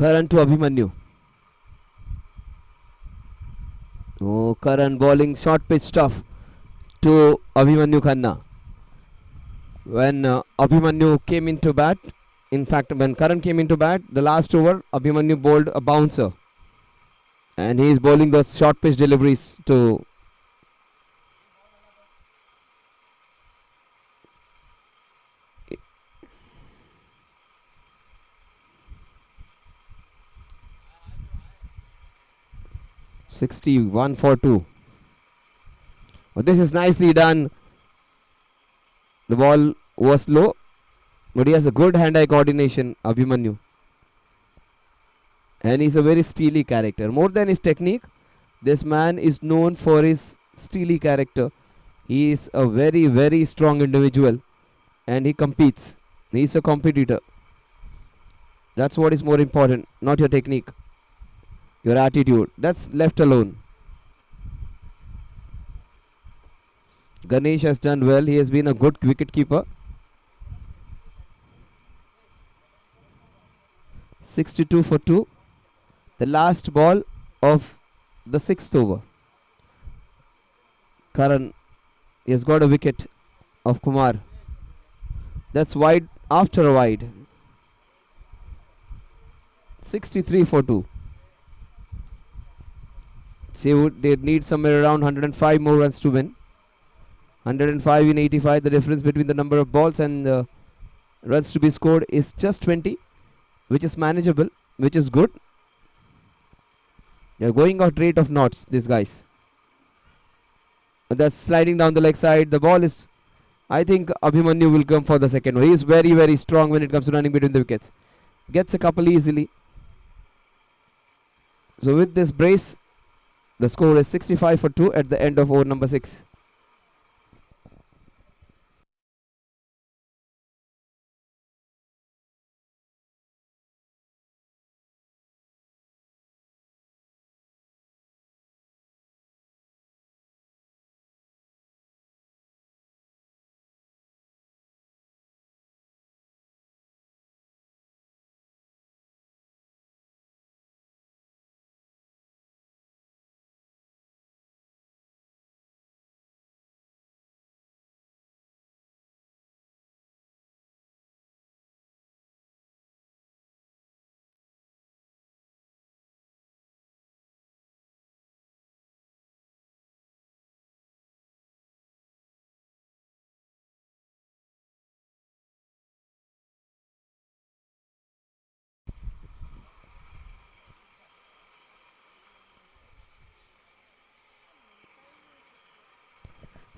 Karan to Abhimanyu. Oh, Karan bowling short pitch stuff to Abhimanyu Khanna. When Abhimanyu came into bat, in fact, when Karan came into bat, the last over, Abhimanyu bowled a bouncer. And he is bowling those short pitch deliveries to 61 for 2. Oh, this is nicely done. The ball was low, but he has a good hand-eye coordination, Abhimanyu. And he's a very steely character. More than his technique, this man is known for his steely character. He is a very, very strong individual and he competes. He's a competitor. That's what is more important, not your technique, your attitude. That's left alone. Ganesh has done well. He has been a good wicket keeper. 62 for 2. The last ball of the 6th over. Karan has got a wicket of Kumar. That's wide after a wide. 63 for 2. They need somewhere around 105 more runs to win. 105 in 85. The difference between the number of balls and the runs to be scored is just 20, which is manageable, which is good. They're going out rate of knots, these guys. That's sliding down the leg side. The ball is, I think Abhimanyu will come for the second one. He is very, very strong when it comes to running between the wickets. Gets a couple easily. So with this brace, the score is 65 for 2 at the end of over number 6.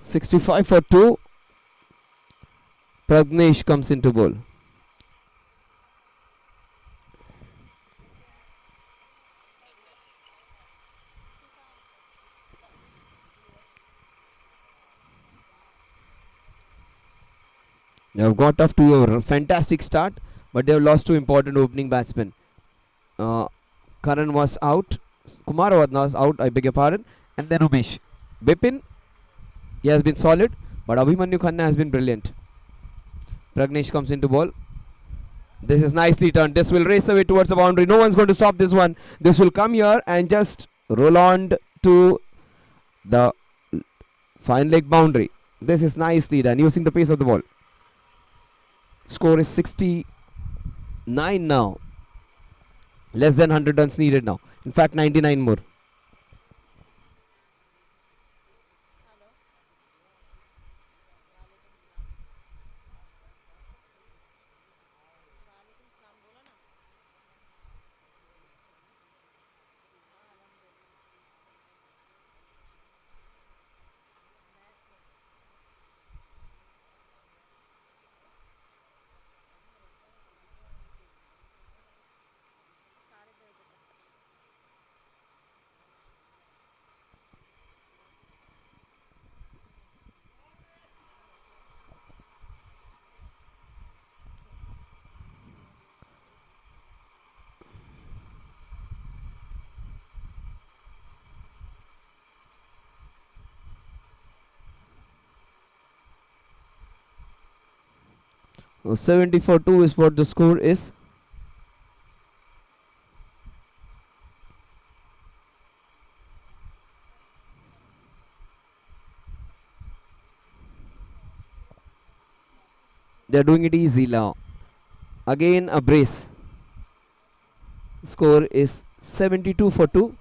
65 for 2. Pragnesh comes into bowl. You have got off to a fantastic start, but they have lost two important opening batsmen. Uh, Karan was out. Kumar was out, I beg your pardon. And then Umesh. Bipin, he has been solid, but Abhimanyu Khanna has been brilliant. Pragnesh comes into ball. This is nicely turned. This will race away towards the boundary. No one's going to stop this one. This will come here and just roll on to the fine leg boundary. This is nicely done using the pace of the ball. Score is 69 now. Less than 100 runs needed now. In fact, 99 more. So 70 for 2 is what the score is. They are doing it easy now. Again a brace. Score is 72 for 2.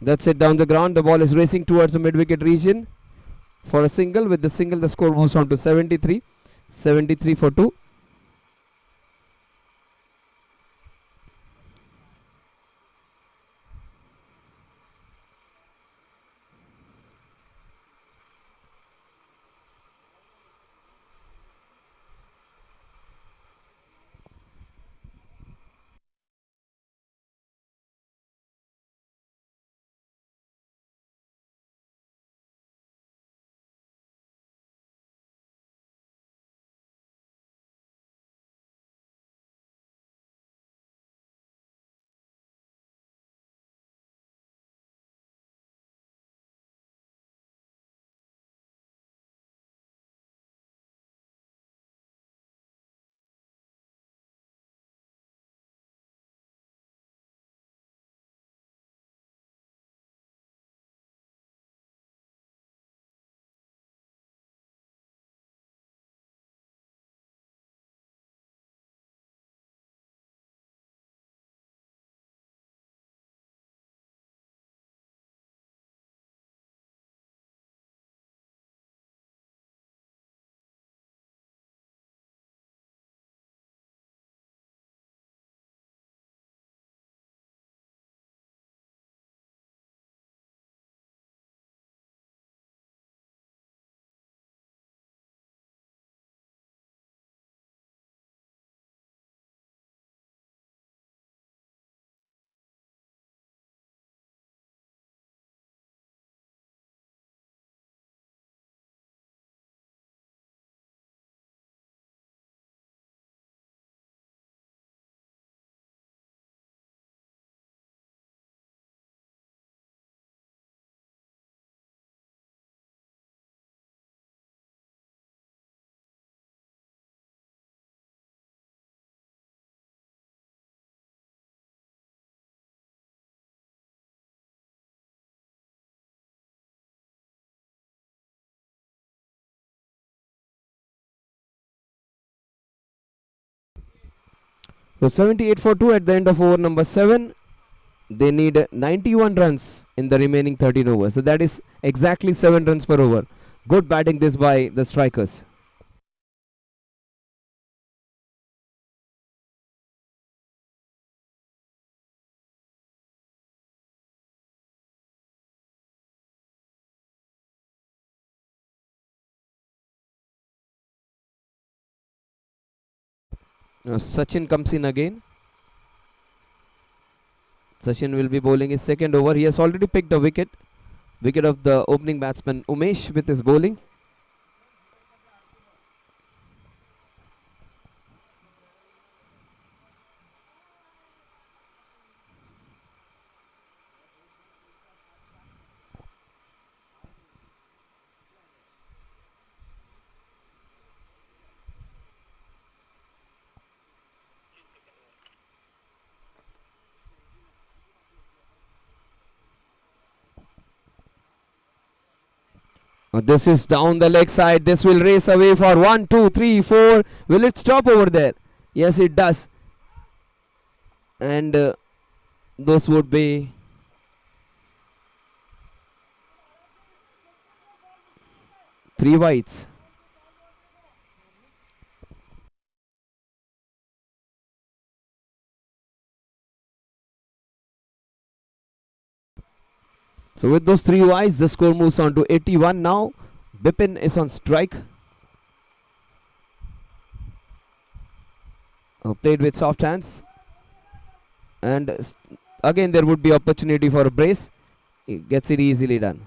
That's it down the ground. The ball is racing towards the mid-wicket region for a single. With the single, the score moves on to 73. 73 for 2. So 78 for 2 at the end of over number 7. They need 91 runs in the remaining 13 overs. So that is exactly 7 runs per over. Good batting this by the strikers. Sachin comes in again. Sachin will be bowling his second over. He has already picked a wicket. Wicket of the opening batsman Umesh with his bowling. This is down the leg side. This will race away for 1, 2, 3, 4. Will it stop over there? Yes, it does. And those would be three wides. So with those three wides, the score moves on to 81 now. Bipin is on strike. Played with soft hands. And again there would be opportunity for a brace. He gets it easily done.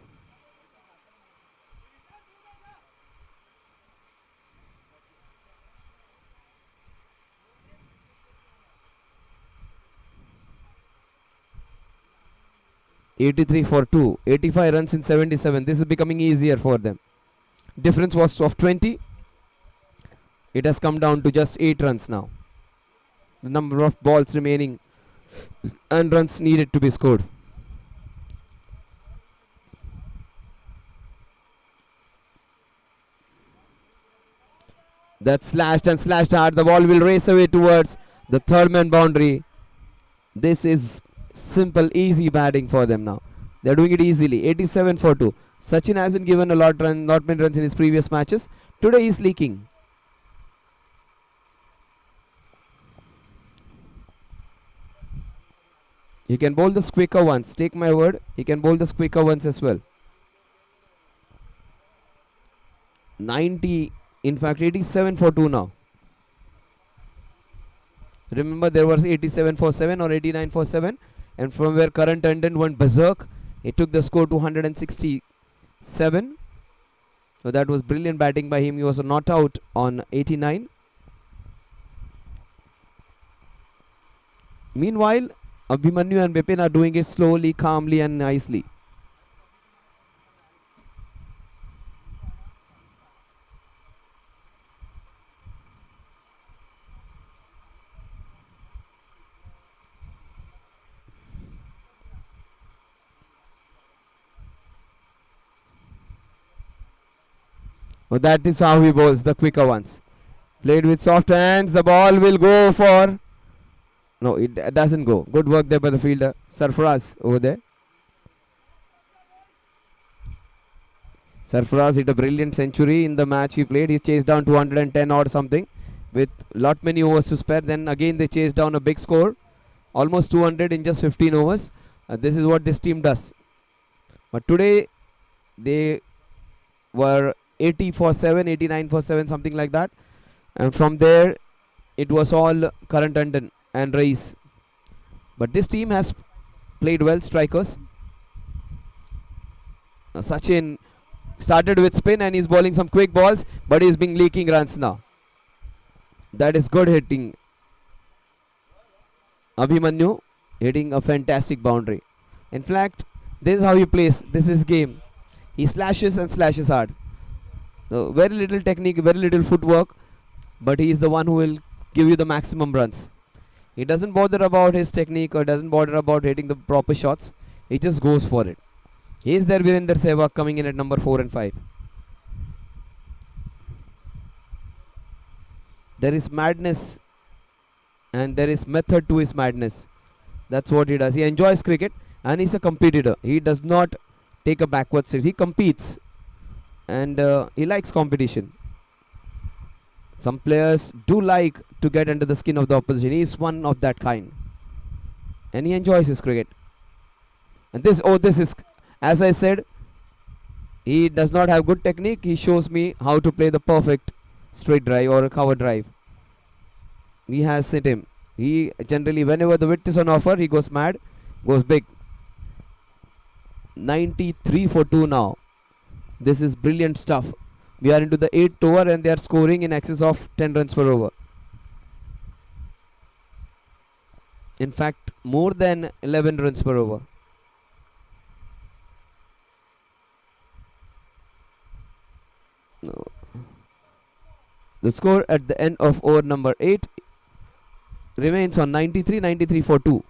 (83 for 2). 85 runs in 77. This is becoming easier for them. Difference was of 20. It has come down to just 8 runs now. The number of balls remaining and runs needed to be scored. That slashed and slashed hard. The ball will race away towards the third man boundary. This is simple, easy batting for them now. They're doing it easily. 87 for 2. Sachin hasn't given a lot many runs in his previous matches. Today he's leaking. He can bowl the quicker ones. Take my word. He can bowl the quicker ones as well. 90, in fact 87 for 2 now. Remember there was 87 for 7 or 89 for 7. And from where Karan Tandon went berserk, he took the score to 167. So that was brilliant batting by him. He was not out on 89. Meanwhile, Abhimanyu and Bipin are doing it slowly, calmly and nicely. Well, that is how he bowls the quicker ones. Played with soft hands. The ball will go for... No, it doesn't go. Good work there by the fielder. Sarfaraz over there. Sarfaraz hit a brilliant century in the match he played. He chased down 210 or something with lot many overs to spare. Then again they chased down a big score. Almost 200 in just 15 overs. This is what this team does. But today they were 80 for 7, 89 for 7, something like that. And from there it was all Karan Tandon and Rais. But this team has played well, strikers. Sachin started with spin and he's bowling some quick balls, but he's been leaking runs now. That is good hitting. Abhimanyu hitting a fantastic boundary. In fact, this is how he plays. This is game. He slashes and slashes hard. So very little technique, very little footwork, but he is the one who will give you the maximum runs. He doesn't bother about his technique or doesn't bother about hitting the proper shots. He just goes for it. He is there, Virender Sehwag coming in at number 4 and 5. There is madness and there is method to his madness. That's what he does. He enjoys cricket and he's a competitor. He does not take a backward step. He competes and he likes competition. Some players do like to get under the skin of the opposition. He is one of that kind, and he enjoys his cricket. And this is, as I said, he does not have good technique. He shows me how to play the perfect straight drive or a cover drive. He has hit him. He generally, whenever the width is on offer, he goes mad, goes big. 93 for 2 now. This is brilliant stuff. We are into the 8th over and they are scoring in excess of 10 runs per over. In fact, more than 11 runs per over. No. The score at the end of over number 8 remains on 93 for 2.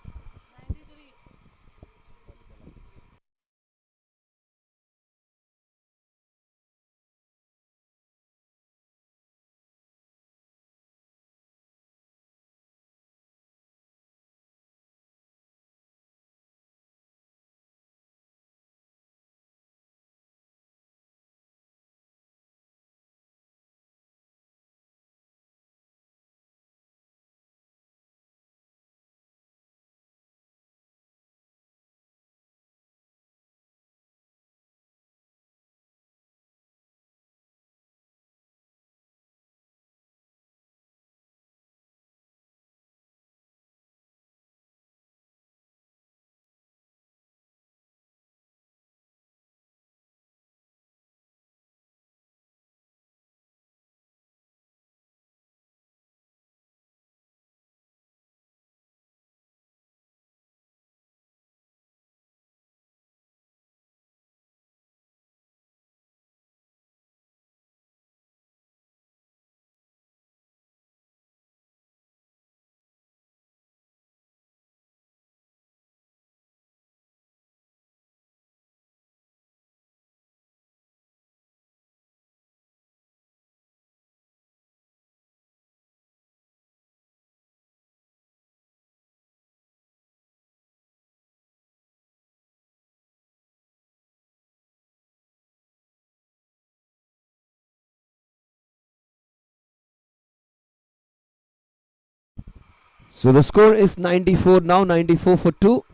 So the score is 94 now, 94 for 2.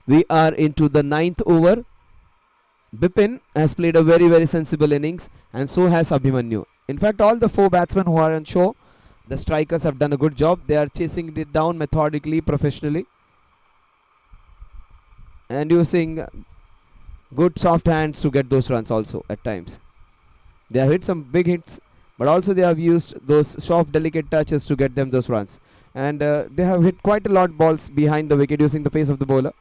We are into the 9th over. Bipin has played a very sensible innings, and so has Abhimanyu. In fact, all the 4 batsmen who are on show, the strikers have done a good job. They are chasing it down methodically, professionally, and using good soft hands to get those runs also at times. They have hit some big hits, but also they have used those soft delicate touches to get them those runs. And they have hit quite a lot balls behind the wicket using the pace of the bowler.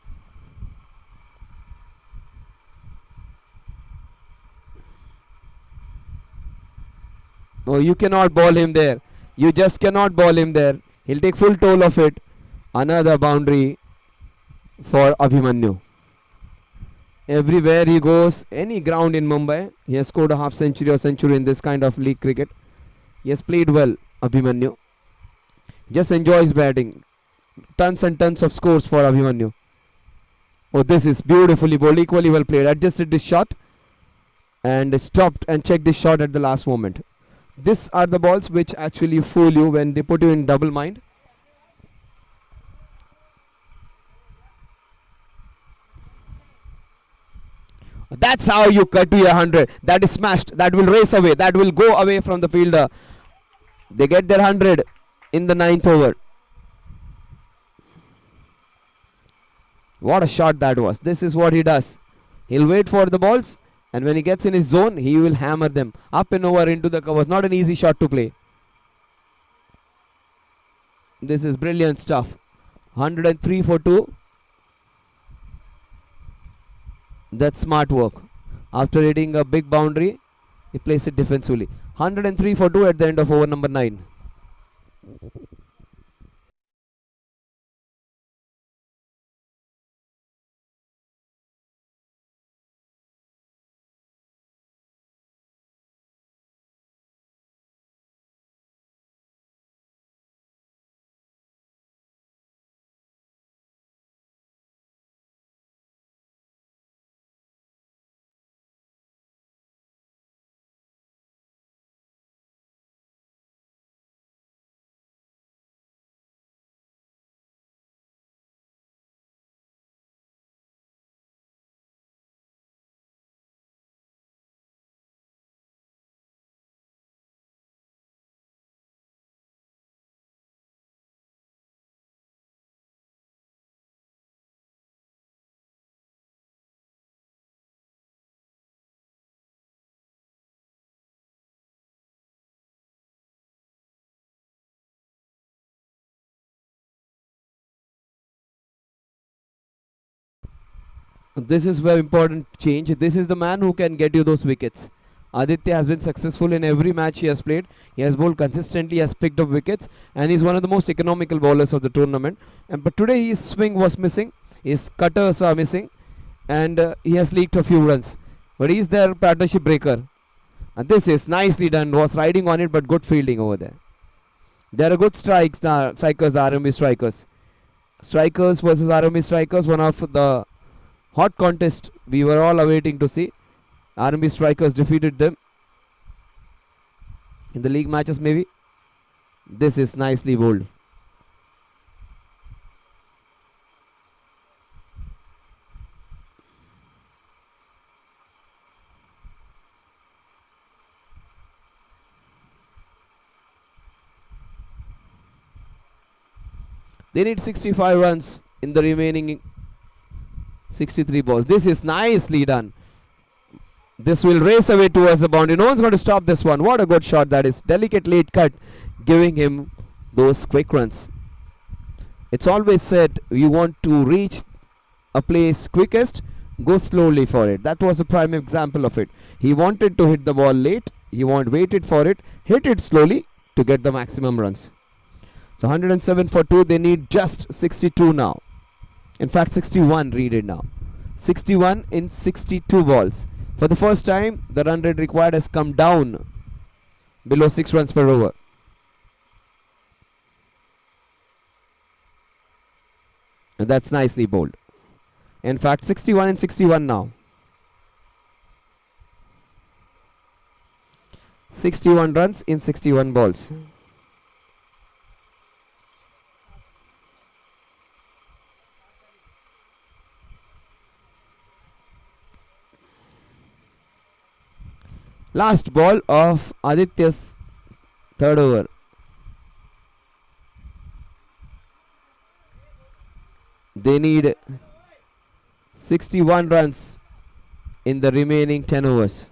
Oh, you cannot ball him there. You just cannot ball him there. He'll take full toll of it. Another boundary for Abhimanyu. Everywhere he goes, any ground in Mumbai, he has scored a half century or century in this kind of league cricket. He has played well, Abhimanyu. Just enjoys batting. Tons and tons of scores for Abhimanyu. Oh, this is beautifully bowled, equally well played. Adjusted this shot and stopped and checked this shot at the last moment. These are the balls which actually fool you when they put you in double mind. That's how you cut to your 100. That is smashed. That will race away. That will go away from the fielder. They get their 100 in the 9th over. What a shot that was. This is what he does. He'll wait for the balls, and when he gets in his zone, he will hammer them up and over into the covers. Not an easy shot to play. This is brilliant stuff. 103 for 2. That's smart work. After hitting a big boundary, he plays it defensively. 103 for 2 at the end of over number 9. This is very important change. This is the man who can get you those wickets. Aditya has been successful in every match he has played. He has bowled consistently, has picked up wickets, and he's one of the most economical bowlers of the tournament. But today his swing was missing, his cutters are missing, and he has leaked a few runs. But he's their partnership breaker. And this is nicely done. Was riding on it, but good fielding over there. There are good strikers, RMV strikers. Strikers versus RMV strikers, one of the hot contest we were all awaiting to see. RMB strikers defeated them in the league matches maybe. This is nicely bowled. They need 65 runs in the remaining 63 balls. This is nicely done. This will race away towards the boundary. No one's going to stop this one. What a good shot that is. Delicate late cut, giving him those quick runs. It's always said you want to reach a place quickest, go slowly for it. That was a prime example of it. He wanted to hit the ball late. He waited for it, hit it slowly to get the maximum runs. So 107 for 2. They need just 62 now. In fact, 61 read it now. 61 in 62 balls. For the first time, the run rate required has come down below 6 runs per over. And that's nicely bowled. In fact, 61 and 61 now. 61 runs in 61 balls. Last ball of Aditya's third over. They need 61 runs in the remaining 10 overs.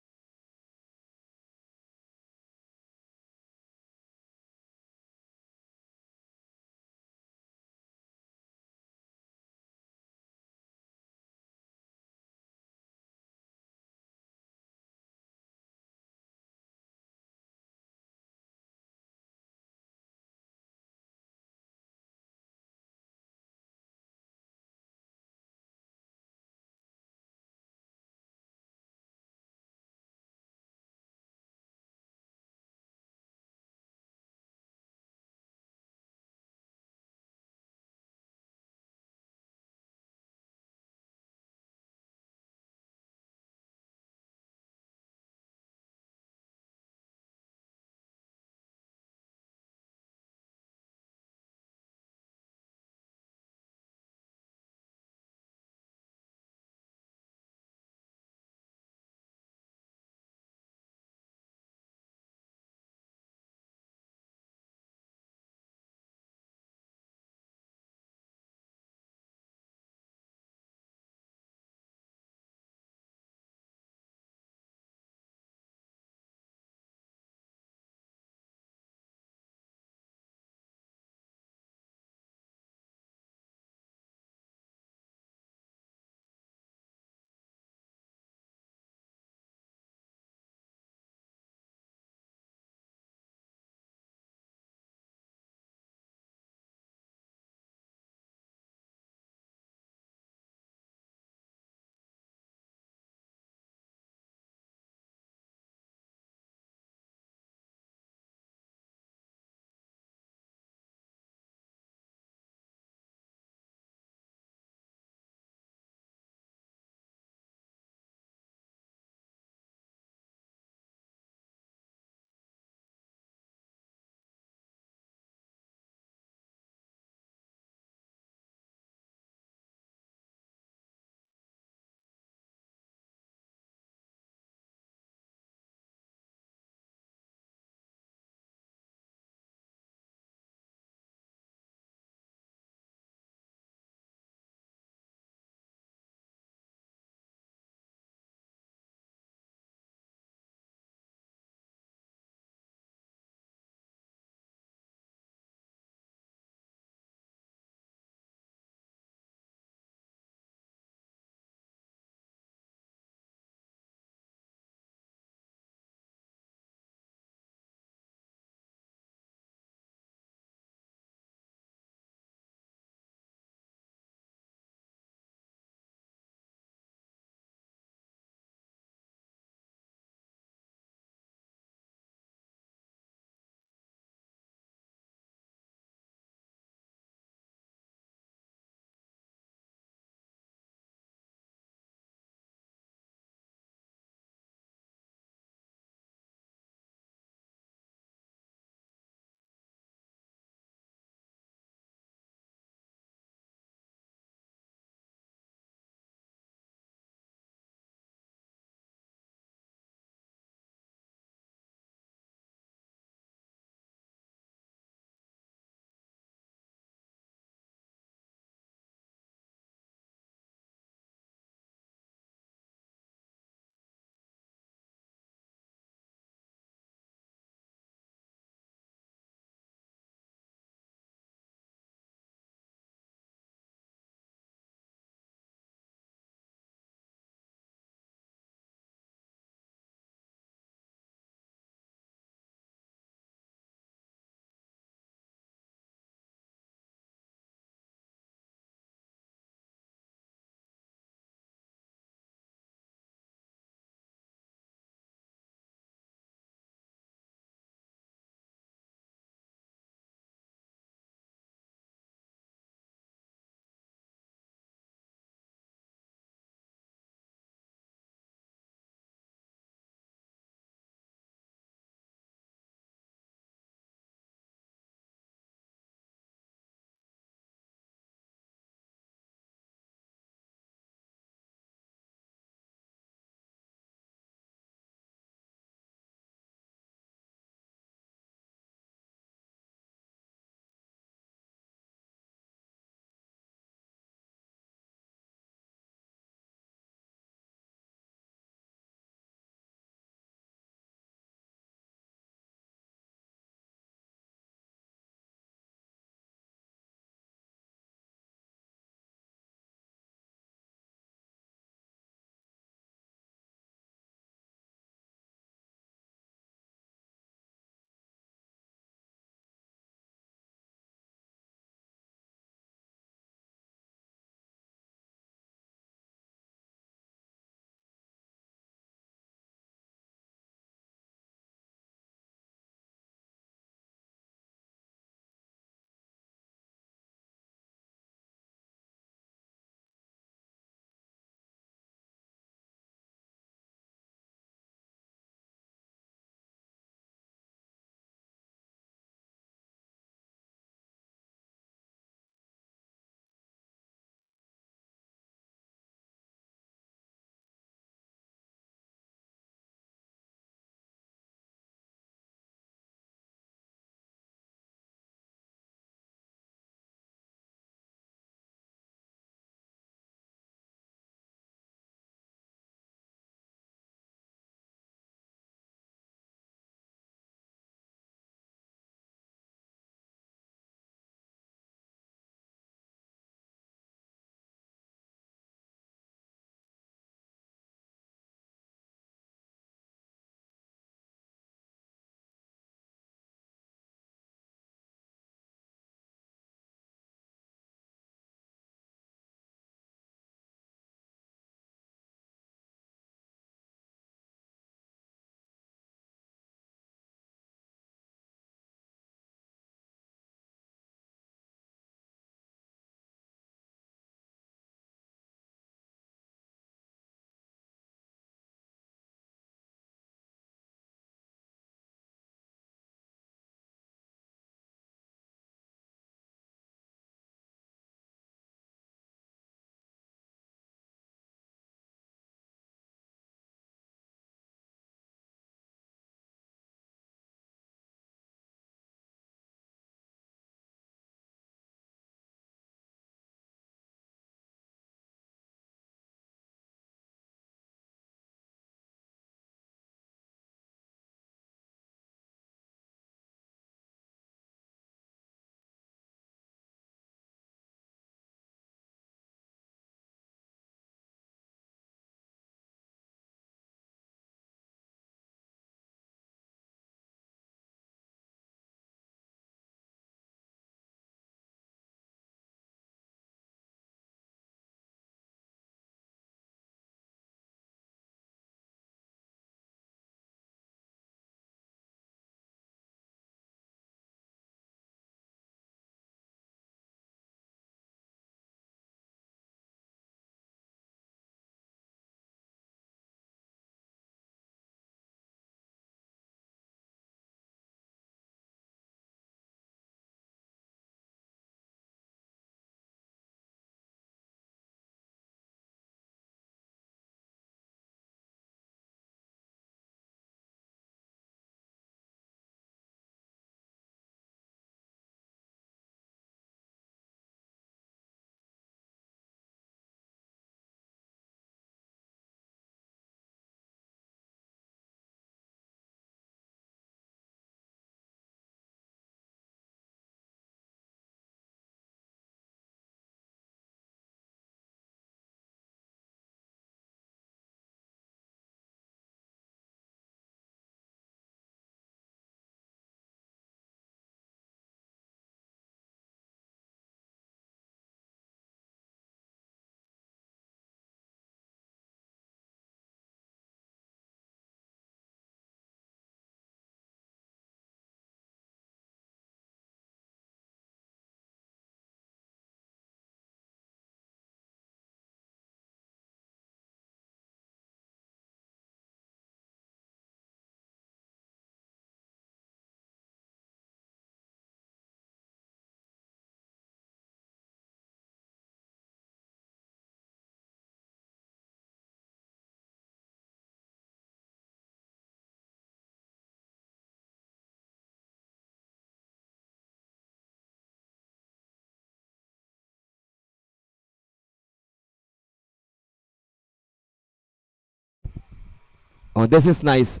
Oh, this is nice.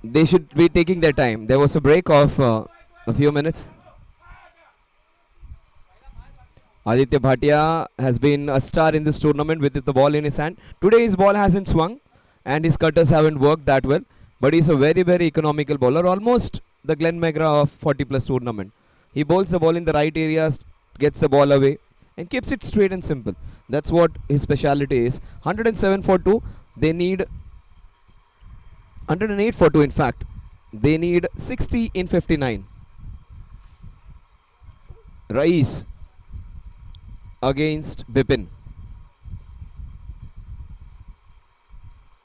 They should be taking their time. There was a break of a few minutes. Aditya Bhatia has been a star in this tournament with the ball in his hand. Today his ball hasn't swung and his cutters haven't worked that well. But he's a very, very economical bowler. Almost the Glenn McGrath of 40 plus tournament. He bowls the ball in the right areas, gets the ball away and keeps it straight and simple. That's what his speciality is. 107 for 2. They need 108 for 2 in fact. They need 60 in 59. Rais against Bipin.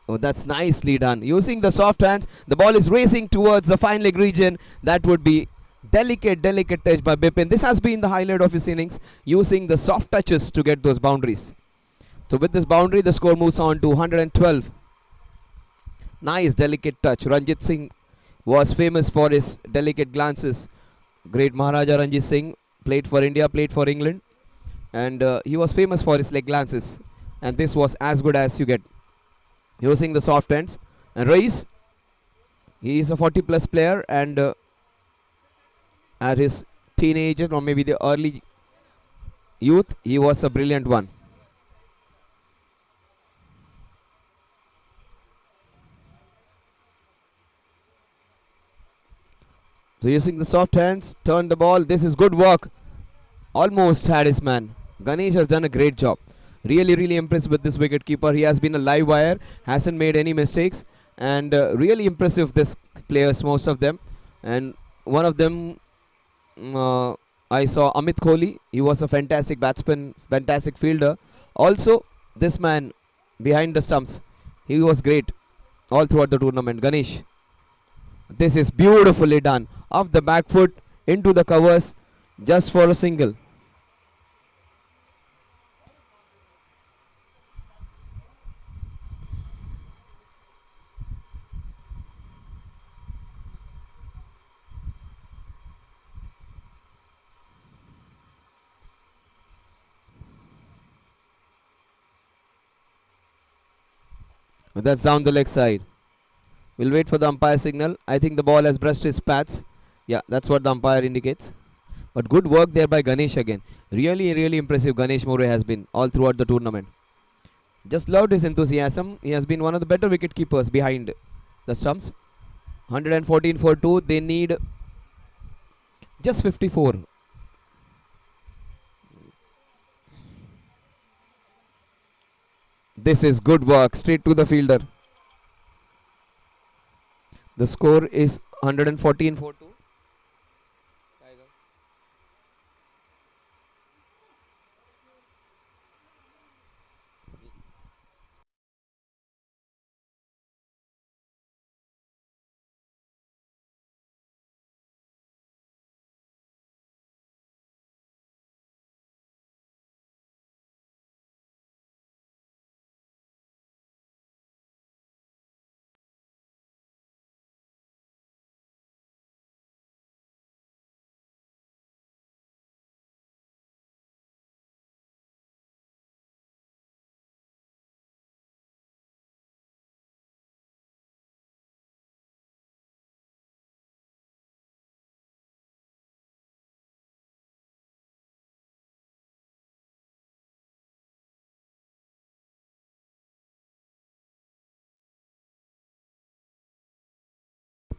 Oh, that's nicely done. Using the soft hands, the ball is racing towards the fine leg region. That would be delicate touch by Bipin. This has been the highlight of his innings, using the soft touches to get those boundaries. So with this boundary, the score moves on to 112. Nice delicate touch. Ranjit Singh was famous for his delicate glances. Great Maharaja Ranjit Singh played for India, played for England, and he was famous for his leg glances. And this was as good as you get. Using the soft ends. And Rais, he is a 40 plus player, and at his teenager or maybe the early youth, he was a brilliant one. So using the soft hands, turn the ball. This is good work. Almost had his man. Ganesh has done a great job. Really impressed with this wicket keeper. He has been a live wire, hasn't made any mistakes, and really impressive this players, most of them. And one of them, I saw Amit Kohli. He was a fantastic batsman, fantastic fielder. Also, this man behind the stumps, he was great all throughout the tournament. Ganesh. This is beautifully done. Off the back foot, into the covers, just for a single. That's down the leg side. We'll wait for the umpire signal. I think the ball has brushed his pads. Yeah, that's what the umpire indicates. But good work there by Ganesh again. Really impressive Ganesh More has been all throughout the tournament. Just loved his enthusiasm. He has been one of the better wicket keepers behind the stumps. 114 for 2. They need just 54. This is good work. Straight to the fielder. The score is 114 for 2.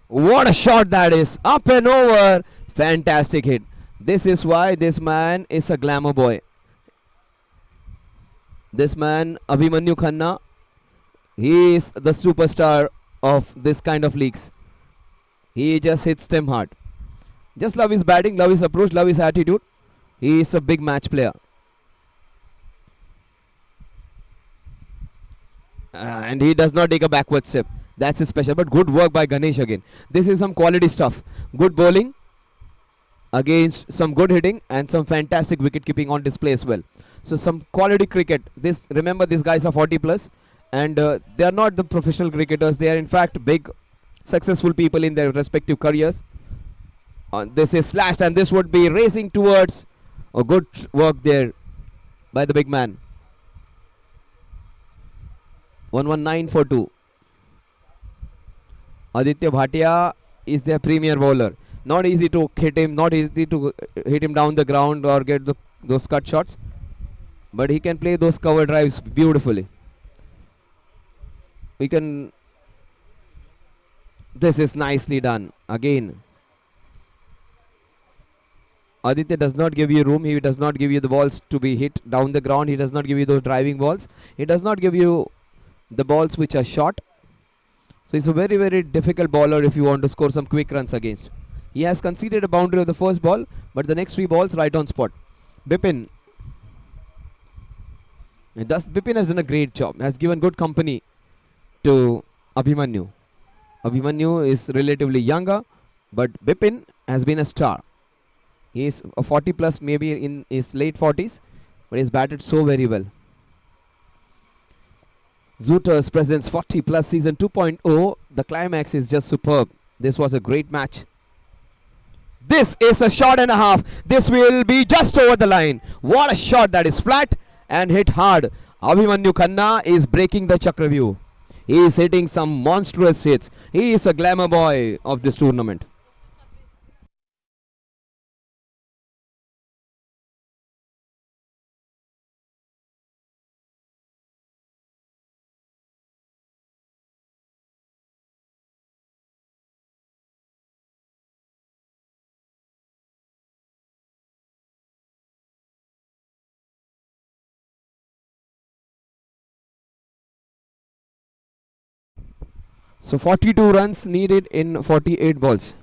What a shot that is. Up and over. Fantastic hit. This is why this man is a glamour boy. This man, Abhimanyu Khanna, he is the superstar of this kind of leagues. He just hits them hard. Just love his batting, love his approach, love his attitude. He is a big match player. And he does not take a backward step. That's his special. But good work by Ganesh again. This is some quality stuff. Good bowling against some good hitting and some fantastic wicket keeping on display as well. So some quality cricket. This, remember, these guys are 40 plus, and they are not the professional cricketers. They are in fact big, successful people in their respective careers. This is slashed, and this would be racing towards a good work there by the big man. 119 for 2. Aditya Bhatia is their premier bowler. Not easy to hit him, not easy to hit him down the ground or get those cut shots. But he can play those cover drives beautifully. We can. This is nicely done. Again, Aditya does not give you room. He does not give you the balls to be hit down the ground. He does not give you those driving balls. He does not give you the balls which are short. So it's a very, very difficult bowler if you want to score some quick runs against. He has conceded a boundary of the first ball, but the next 3 balls right on spot. Bipin. Bipin has done a great job. Has given good company to Abhimanyu. Abhimanyu is relatively younger, but Bipin has been a star. He is a 40 plus, maybe in his late 40s, but he's batted so very well. Zooters presents 40 plus season 2.0. The climax is just superb. This was a great match. This is a shot and a half. This will be just over the line. What a shot that is flat and hit hard. Abhimanyu Khanna is breaking the Chakravyuh. He is hitting some monstrous hits. He is a glamour boy of this tournament. So 42 runs needed in 48 balls.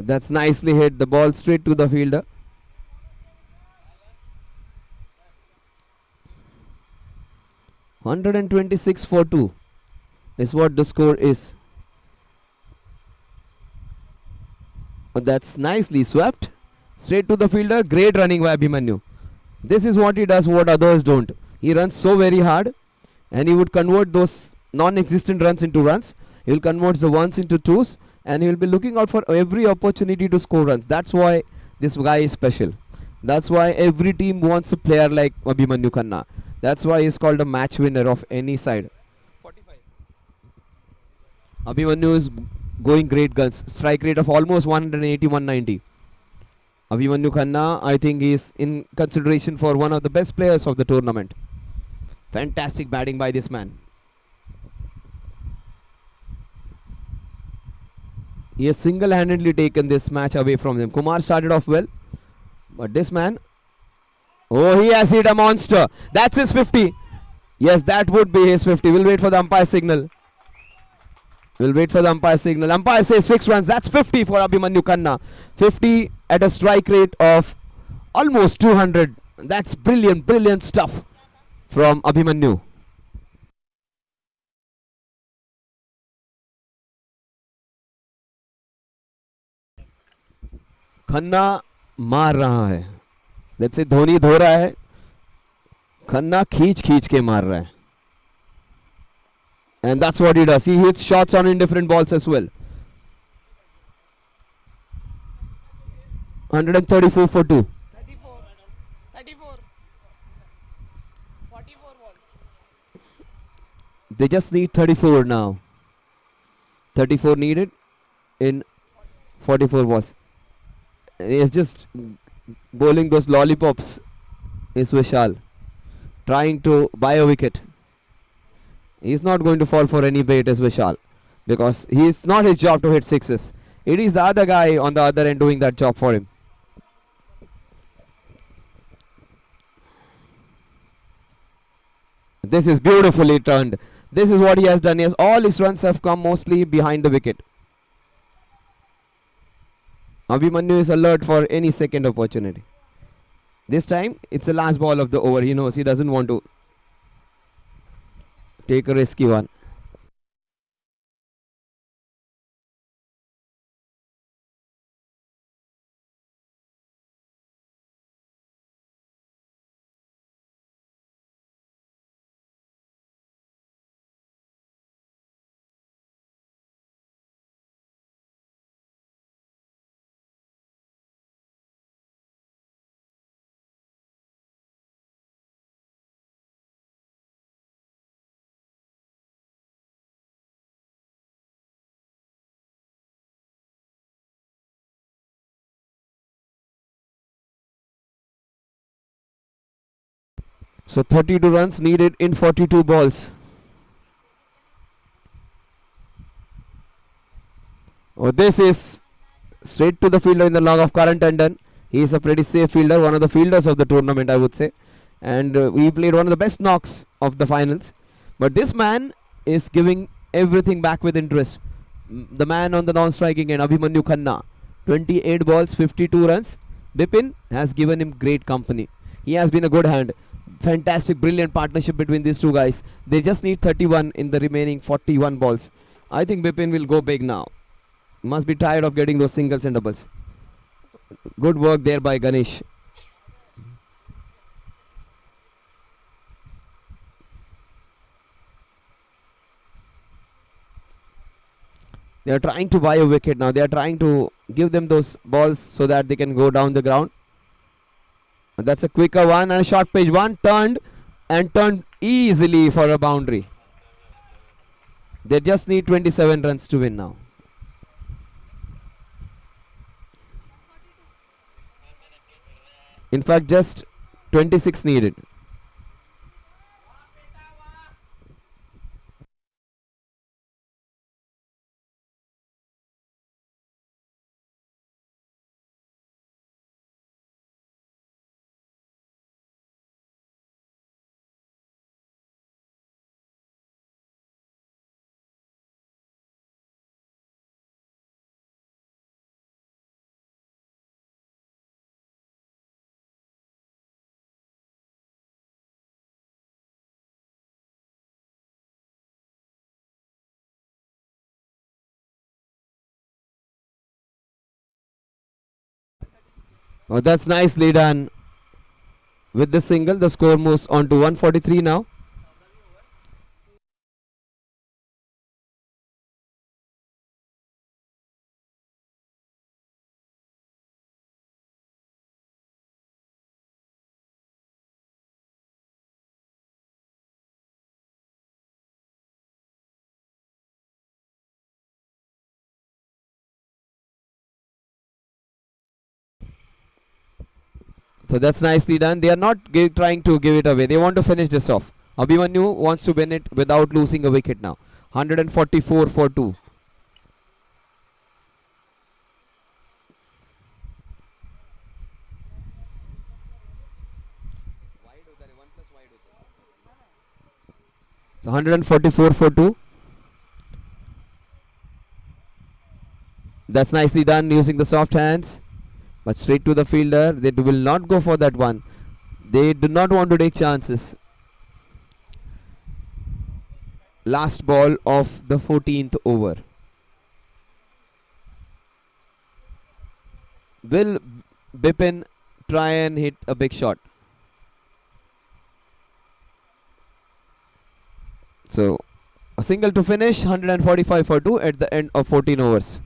That's nicely hit. The ball straight to the fielder. $126 for 2 is what the score is. That's nicely swept. Straight to the fielder. Great running by Abhimanyu. This is what he does, what others don't. He runs so very hard, and he would convert those non-existent runs into runs. He will convert the ones into twos, and he will be looking out for every opportunity to score runs. That's why this guy is special. That's why every team wants a player like Abhimanyu Khanna. That's why he's called a match winner of any side. 45. Abhimanyu is going great guns. Strike rate of almost 180, 190. Abhimanyu Khanna, I think, is in consideration for one of the best players of the tournament. Fantastic batting by this man. He has single-handedly taken this match away from them. Kumar started off well, but this man, oh, he has hit a monster. That's his 50. Yes, that would be his 50. We'll wait for the umpire signal. Umpire says 6 runs. That's 50 for Abhimanyu Khanna. 50 at a strike rate of almost 200. That's brilliant, brilliant stuff from Abhimanyu. Khanna मार रहा है. जैसे धोनी धो रहा है, खन्ना खींच खींच के मार रहा है. And that's what he does. He hits shots on indifferent balls as well. 134 for 2. 34. 44 ball. They just need 34 now. 34 needed in 44 balls. And he is just bowling those lollipops. Is Vishal trying to buy a wicket? He's not going to fall for any bait as Vishal, because it's not his job to hit sixes. It is the other guy on the other end doing that job for him. This is beautifully turned. This is what he has done. Yes, all his runs have come mostly behind the wicket. Abhimanyu is alert for any second opportunity. This time, it's the last ball of the over. He knows he doesn't want to take a risky one. So 32 runs needed in 42 balls. Oh, this is straight to the fielder in the log of Karan Tandon. He is a pretty safe fielder, one of the fielders of the tournament, I would say. And he played one of the best knocks of the finals. But this man is giving everything back with interest. The man on the non-striking end, Abhimanyu Khanna. 28 balls, 52 runs. Bipin has given him great company. He has been a good hand. Fantastic, brilliant partnership between these two guys. They just need 31 in the remaining 41 balls. I think Bipin will go big now. Must be tired of getting those singles and doubles. Good work there by Ganesh. They are trying to buy a wicket now. They are trying to give them those balls so that they can go down the ground. That's a quicker one and a short pitch one. Turned easily for a boundary. They just need 27 runs to win now. In fact, just 26 needed. Oh, that's nicely done. With the single, the score moves on to 143 now. So that's nicely done. They are not trying to give it away. They want to finish this off. Abhimanyu wants to win it without losing a wicket now. 144 for 2. So 144 for 2. That's nicely done using the soft hands. But straight to the fielder. They will not go for that one. They do not want to take chances. Last ball of the 14th over. Will Bipin try and hit a big shot? So a single to finish, 145 for 2 at the end of 14 overs.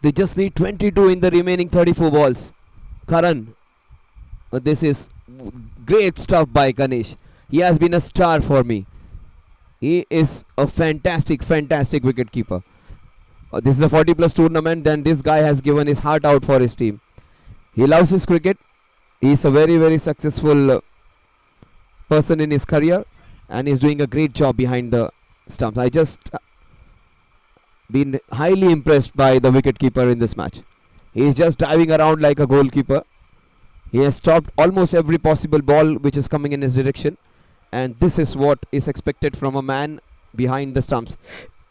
They just need 22 in the remaining 34 balls. Karan, this is great stuff by Ganesh. He has been a star for me. He is a fantastic wicket keeper. This is a 40 plus tournament, and this guy has given his heart out for his team. He loves his cricket. He is a very successful person in his career, and he's doing a great job behind the stumps. I just been highly impressed by the wicket keeper in this match. He is just diving around like a goalkeeper. He has stopped almost every possible ball which is coming in his direction, and this is what is expected from a man behind the stumps.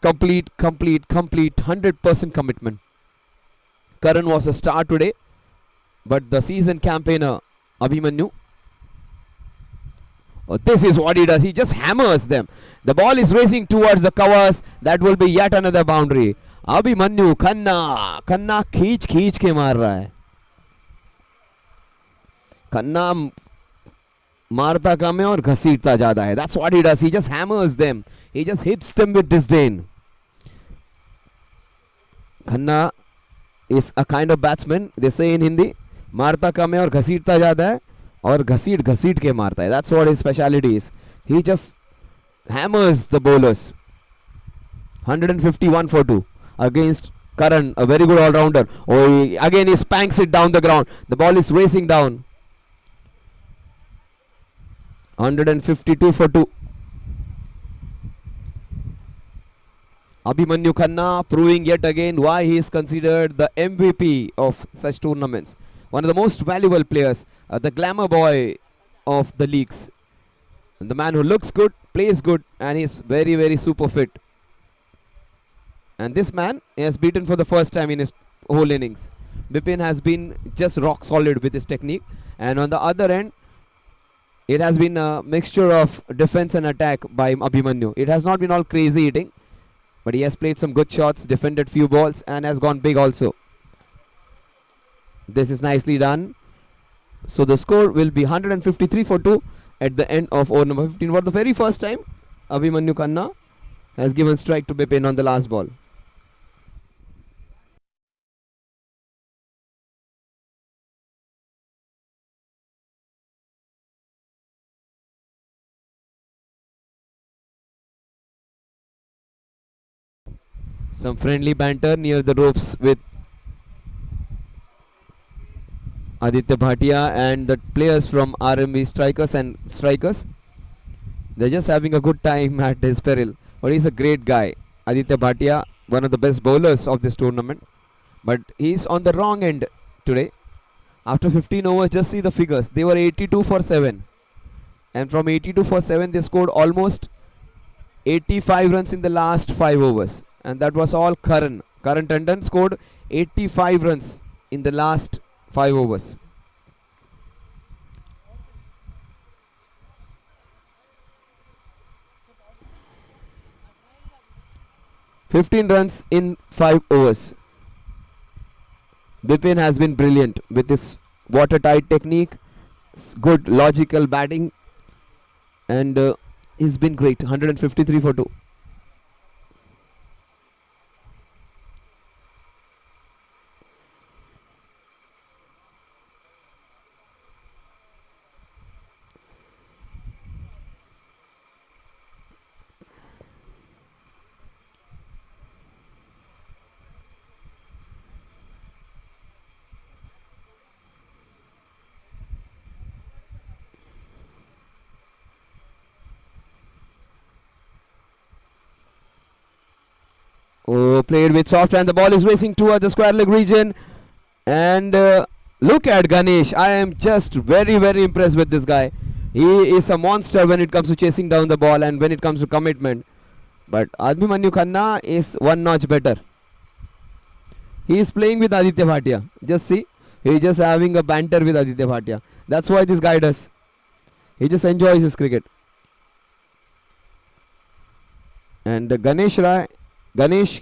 Complete 100% commitment. Karan was a star today, but the season campaigner Abhimanyu, this is what he does. He just hammers them. The ball is racing towards the covers. That will be yet another boundary. Abhimanyu Khanna खींच के मार रहा है. खन्ना मारता कम है और घसीटता ज्यादा है. That's what he does. He just hammers them. He just hits them with disdain. Khanna is a kind of batsman. They say in Hindi, मारता कम है और घसीटता ज्यादा है और घसीट के मारता है. That's what his speciality is. He just hammers the bowlers. 151 for 2 against Karan, a very good all-rounder. Again he spanks it down the ground. The ball is racing down. 152 for 2. Abhimanyu Khanna proving yet again why he is considered the MVP of such tournaments. One of the most valuable players, the glamour boy of the leagues. And the man who looks good, plays good, and is very super fit. And this man has beaten for the first time in his whole innings. Bipin has been just rock solid with his technique, and on the other end, it has been a mixture of defense and attack by Abhimanyu. It has not been all crazy hitting, but he has played some good shots, defended few balls, and has gone big also. This is nicely done. So the score will be 153 for 2 at the end of over number 15. For the very first time, Abhimanyu Khanna has given strike to Bipin on the last ball. Some friendly banter near the ropes with Aditya Bhatia and the players from RMV strikers. They're just having a good time at his peril. But he's a great guy. Aditya Bhatia, one of the best bowlers of this tournament. But he's on the wrong end today. After 15 overs, just see the figures. They were 82 for 7. And from 82 for 7, they scored almost 85 runs in the last 5 overs. And that was all Karan. Karan Tandon scored 85 runs in the last 5 overs. (15 runs in 5 overs). Bipin has been brilliant with his watertight technique, good logical batting, and he's been great. 153 for 2. Played with soft, and the ball is racing towards the square leg region. And look at Ganesh. I am just very impressed with this guy. He is a monster when it comes to chasing down the ball and when it comes to commitment. But Abhimanyu Khanna is one notch better. He is playing with Aditya Bhatia. Just see, he is just having a banter with Aditya Bhatia. That's why this guy does. He just enjoys his cricket. And Ganesh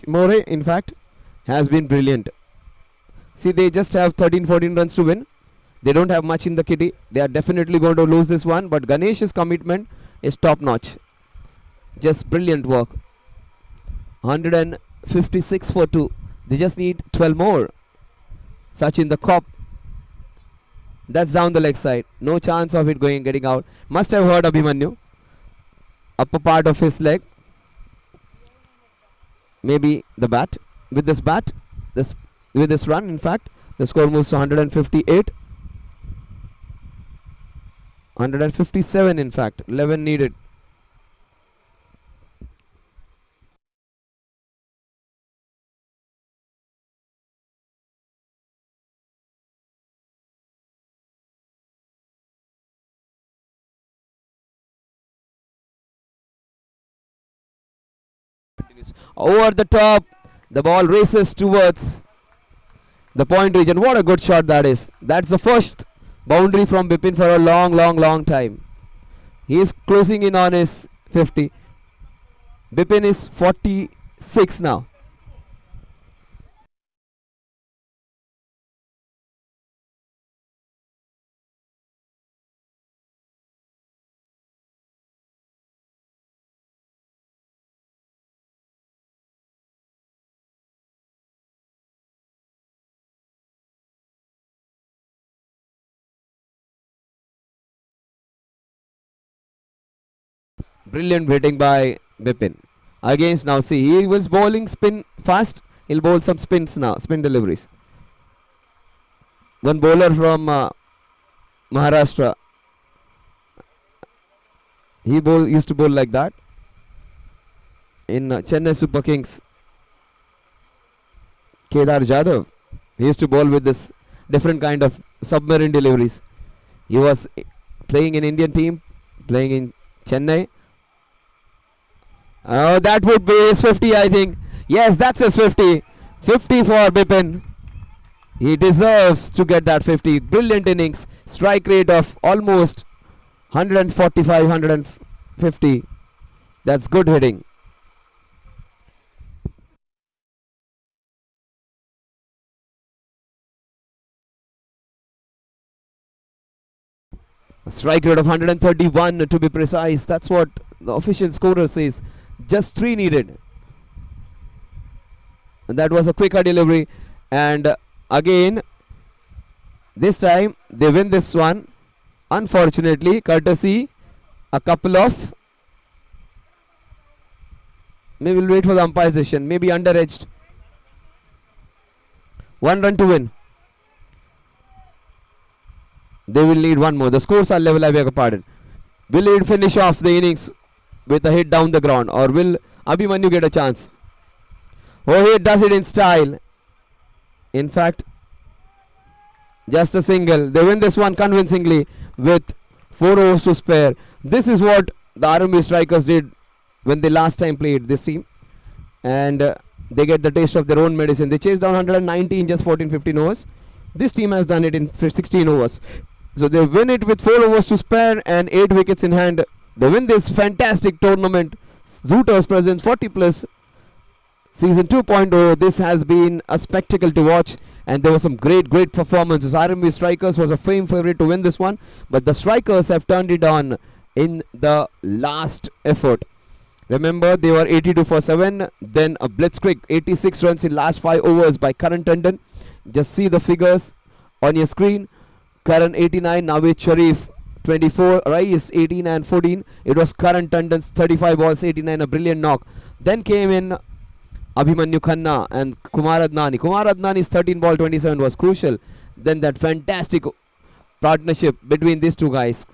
More, in fact, has been brilliant. See, they just have 13-14 runs to win. They don't have much in the kitty. They are definitely going to lose this one. But Ganesh's commitment is top notch. Just brilliant work. 156 for 2. They just need 12 more. Sachin the cop. That's down the leg side. No chance of it getting out. Must have hurt Abhimanyu. Upper part of his leg. Maybe the bat. With this bat, with this run, in fact, the score moves to 158. 157 in fact. 11 needed. Over the top, the ball races towards the point region. What a good shot that is. That's the first boundary from Bipin for a long time. He is closing in on his 50. Bipin is 46 now. Brilliant hitting by Bipin. Against now, see, he was bowling spin fast. He'll bowl some spins now, spin deliveries. One bowler from Maharashtra. He used to bowl like that in Chennai Super Kings. Kedar Jadhav. He used to bowl with this different kind of submarine deliveries. He was playing in Indian team, playing in Chennai. Oh, that would be his 50, I think. Yes, that's his 50. 50 for Bipin. He deserves to get that 50. Brilliant innings. Strike rate of almost 145, 150. That's good hitting. A strike rate of 131 to be precise. That's what the official scorer says. Just 3 needed. And that was a quicker delivery. And again, this time they win this one. Unfortunately, courtesy a couple of. Maybe we'll wait for the umpire's decision. Maybe under-edged. 1 run to win. They will need one more. The scores are level, I beg your pardon. Will it finish off the innings with a hit down the ground, or will Abhimanyu get a chance? Oh, he does it in style. In fact, just a single. They win this one convincingly with 4 overs to spare. This is what the RMV strikers did when they last time played this team. And they get the taste of their own medicine. They chased down 190 in just 14-15 overs. This team has done it in 16 overs. So they win it with 4 overs to spare and 8 wickets in hand. They win this fantastic tournament. Zooters presents 40 plus season 2.0. This has been a spectacle to watch, and there were some great performances. RMV Strikers was a fame favorite to win this one, but the Strikers have turned it on in the last effort. Remember, they were 82 for 7, then a blitzkrieg 86 runs in last 5 overs by Karan Tandon. Just see the figures on your screen. Karan 89, Naveed Sharif 24, Rais 18 and 14. It was Karan Tandon's 35 balls, 89, a brilliant knock. Then came in Abhimanyu Khanna and Kumar Adnani. Kumar Adnani's 13 ball 27 was crucial. Then that fantastic partnership between these two guys,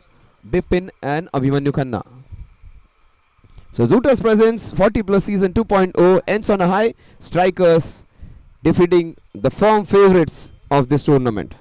Bipin and Abhimanyu Khanna. So Zooters presents 40 plus season 2.0 ends on a high. Strikers defeating the firm favorites of this tournament.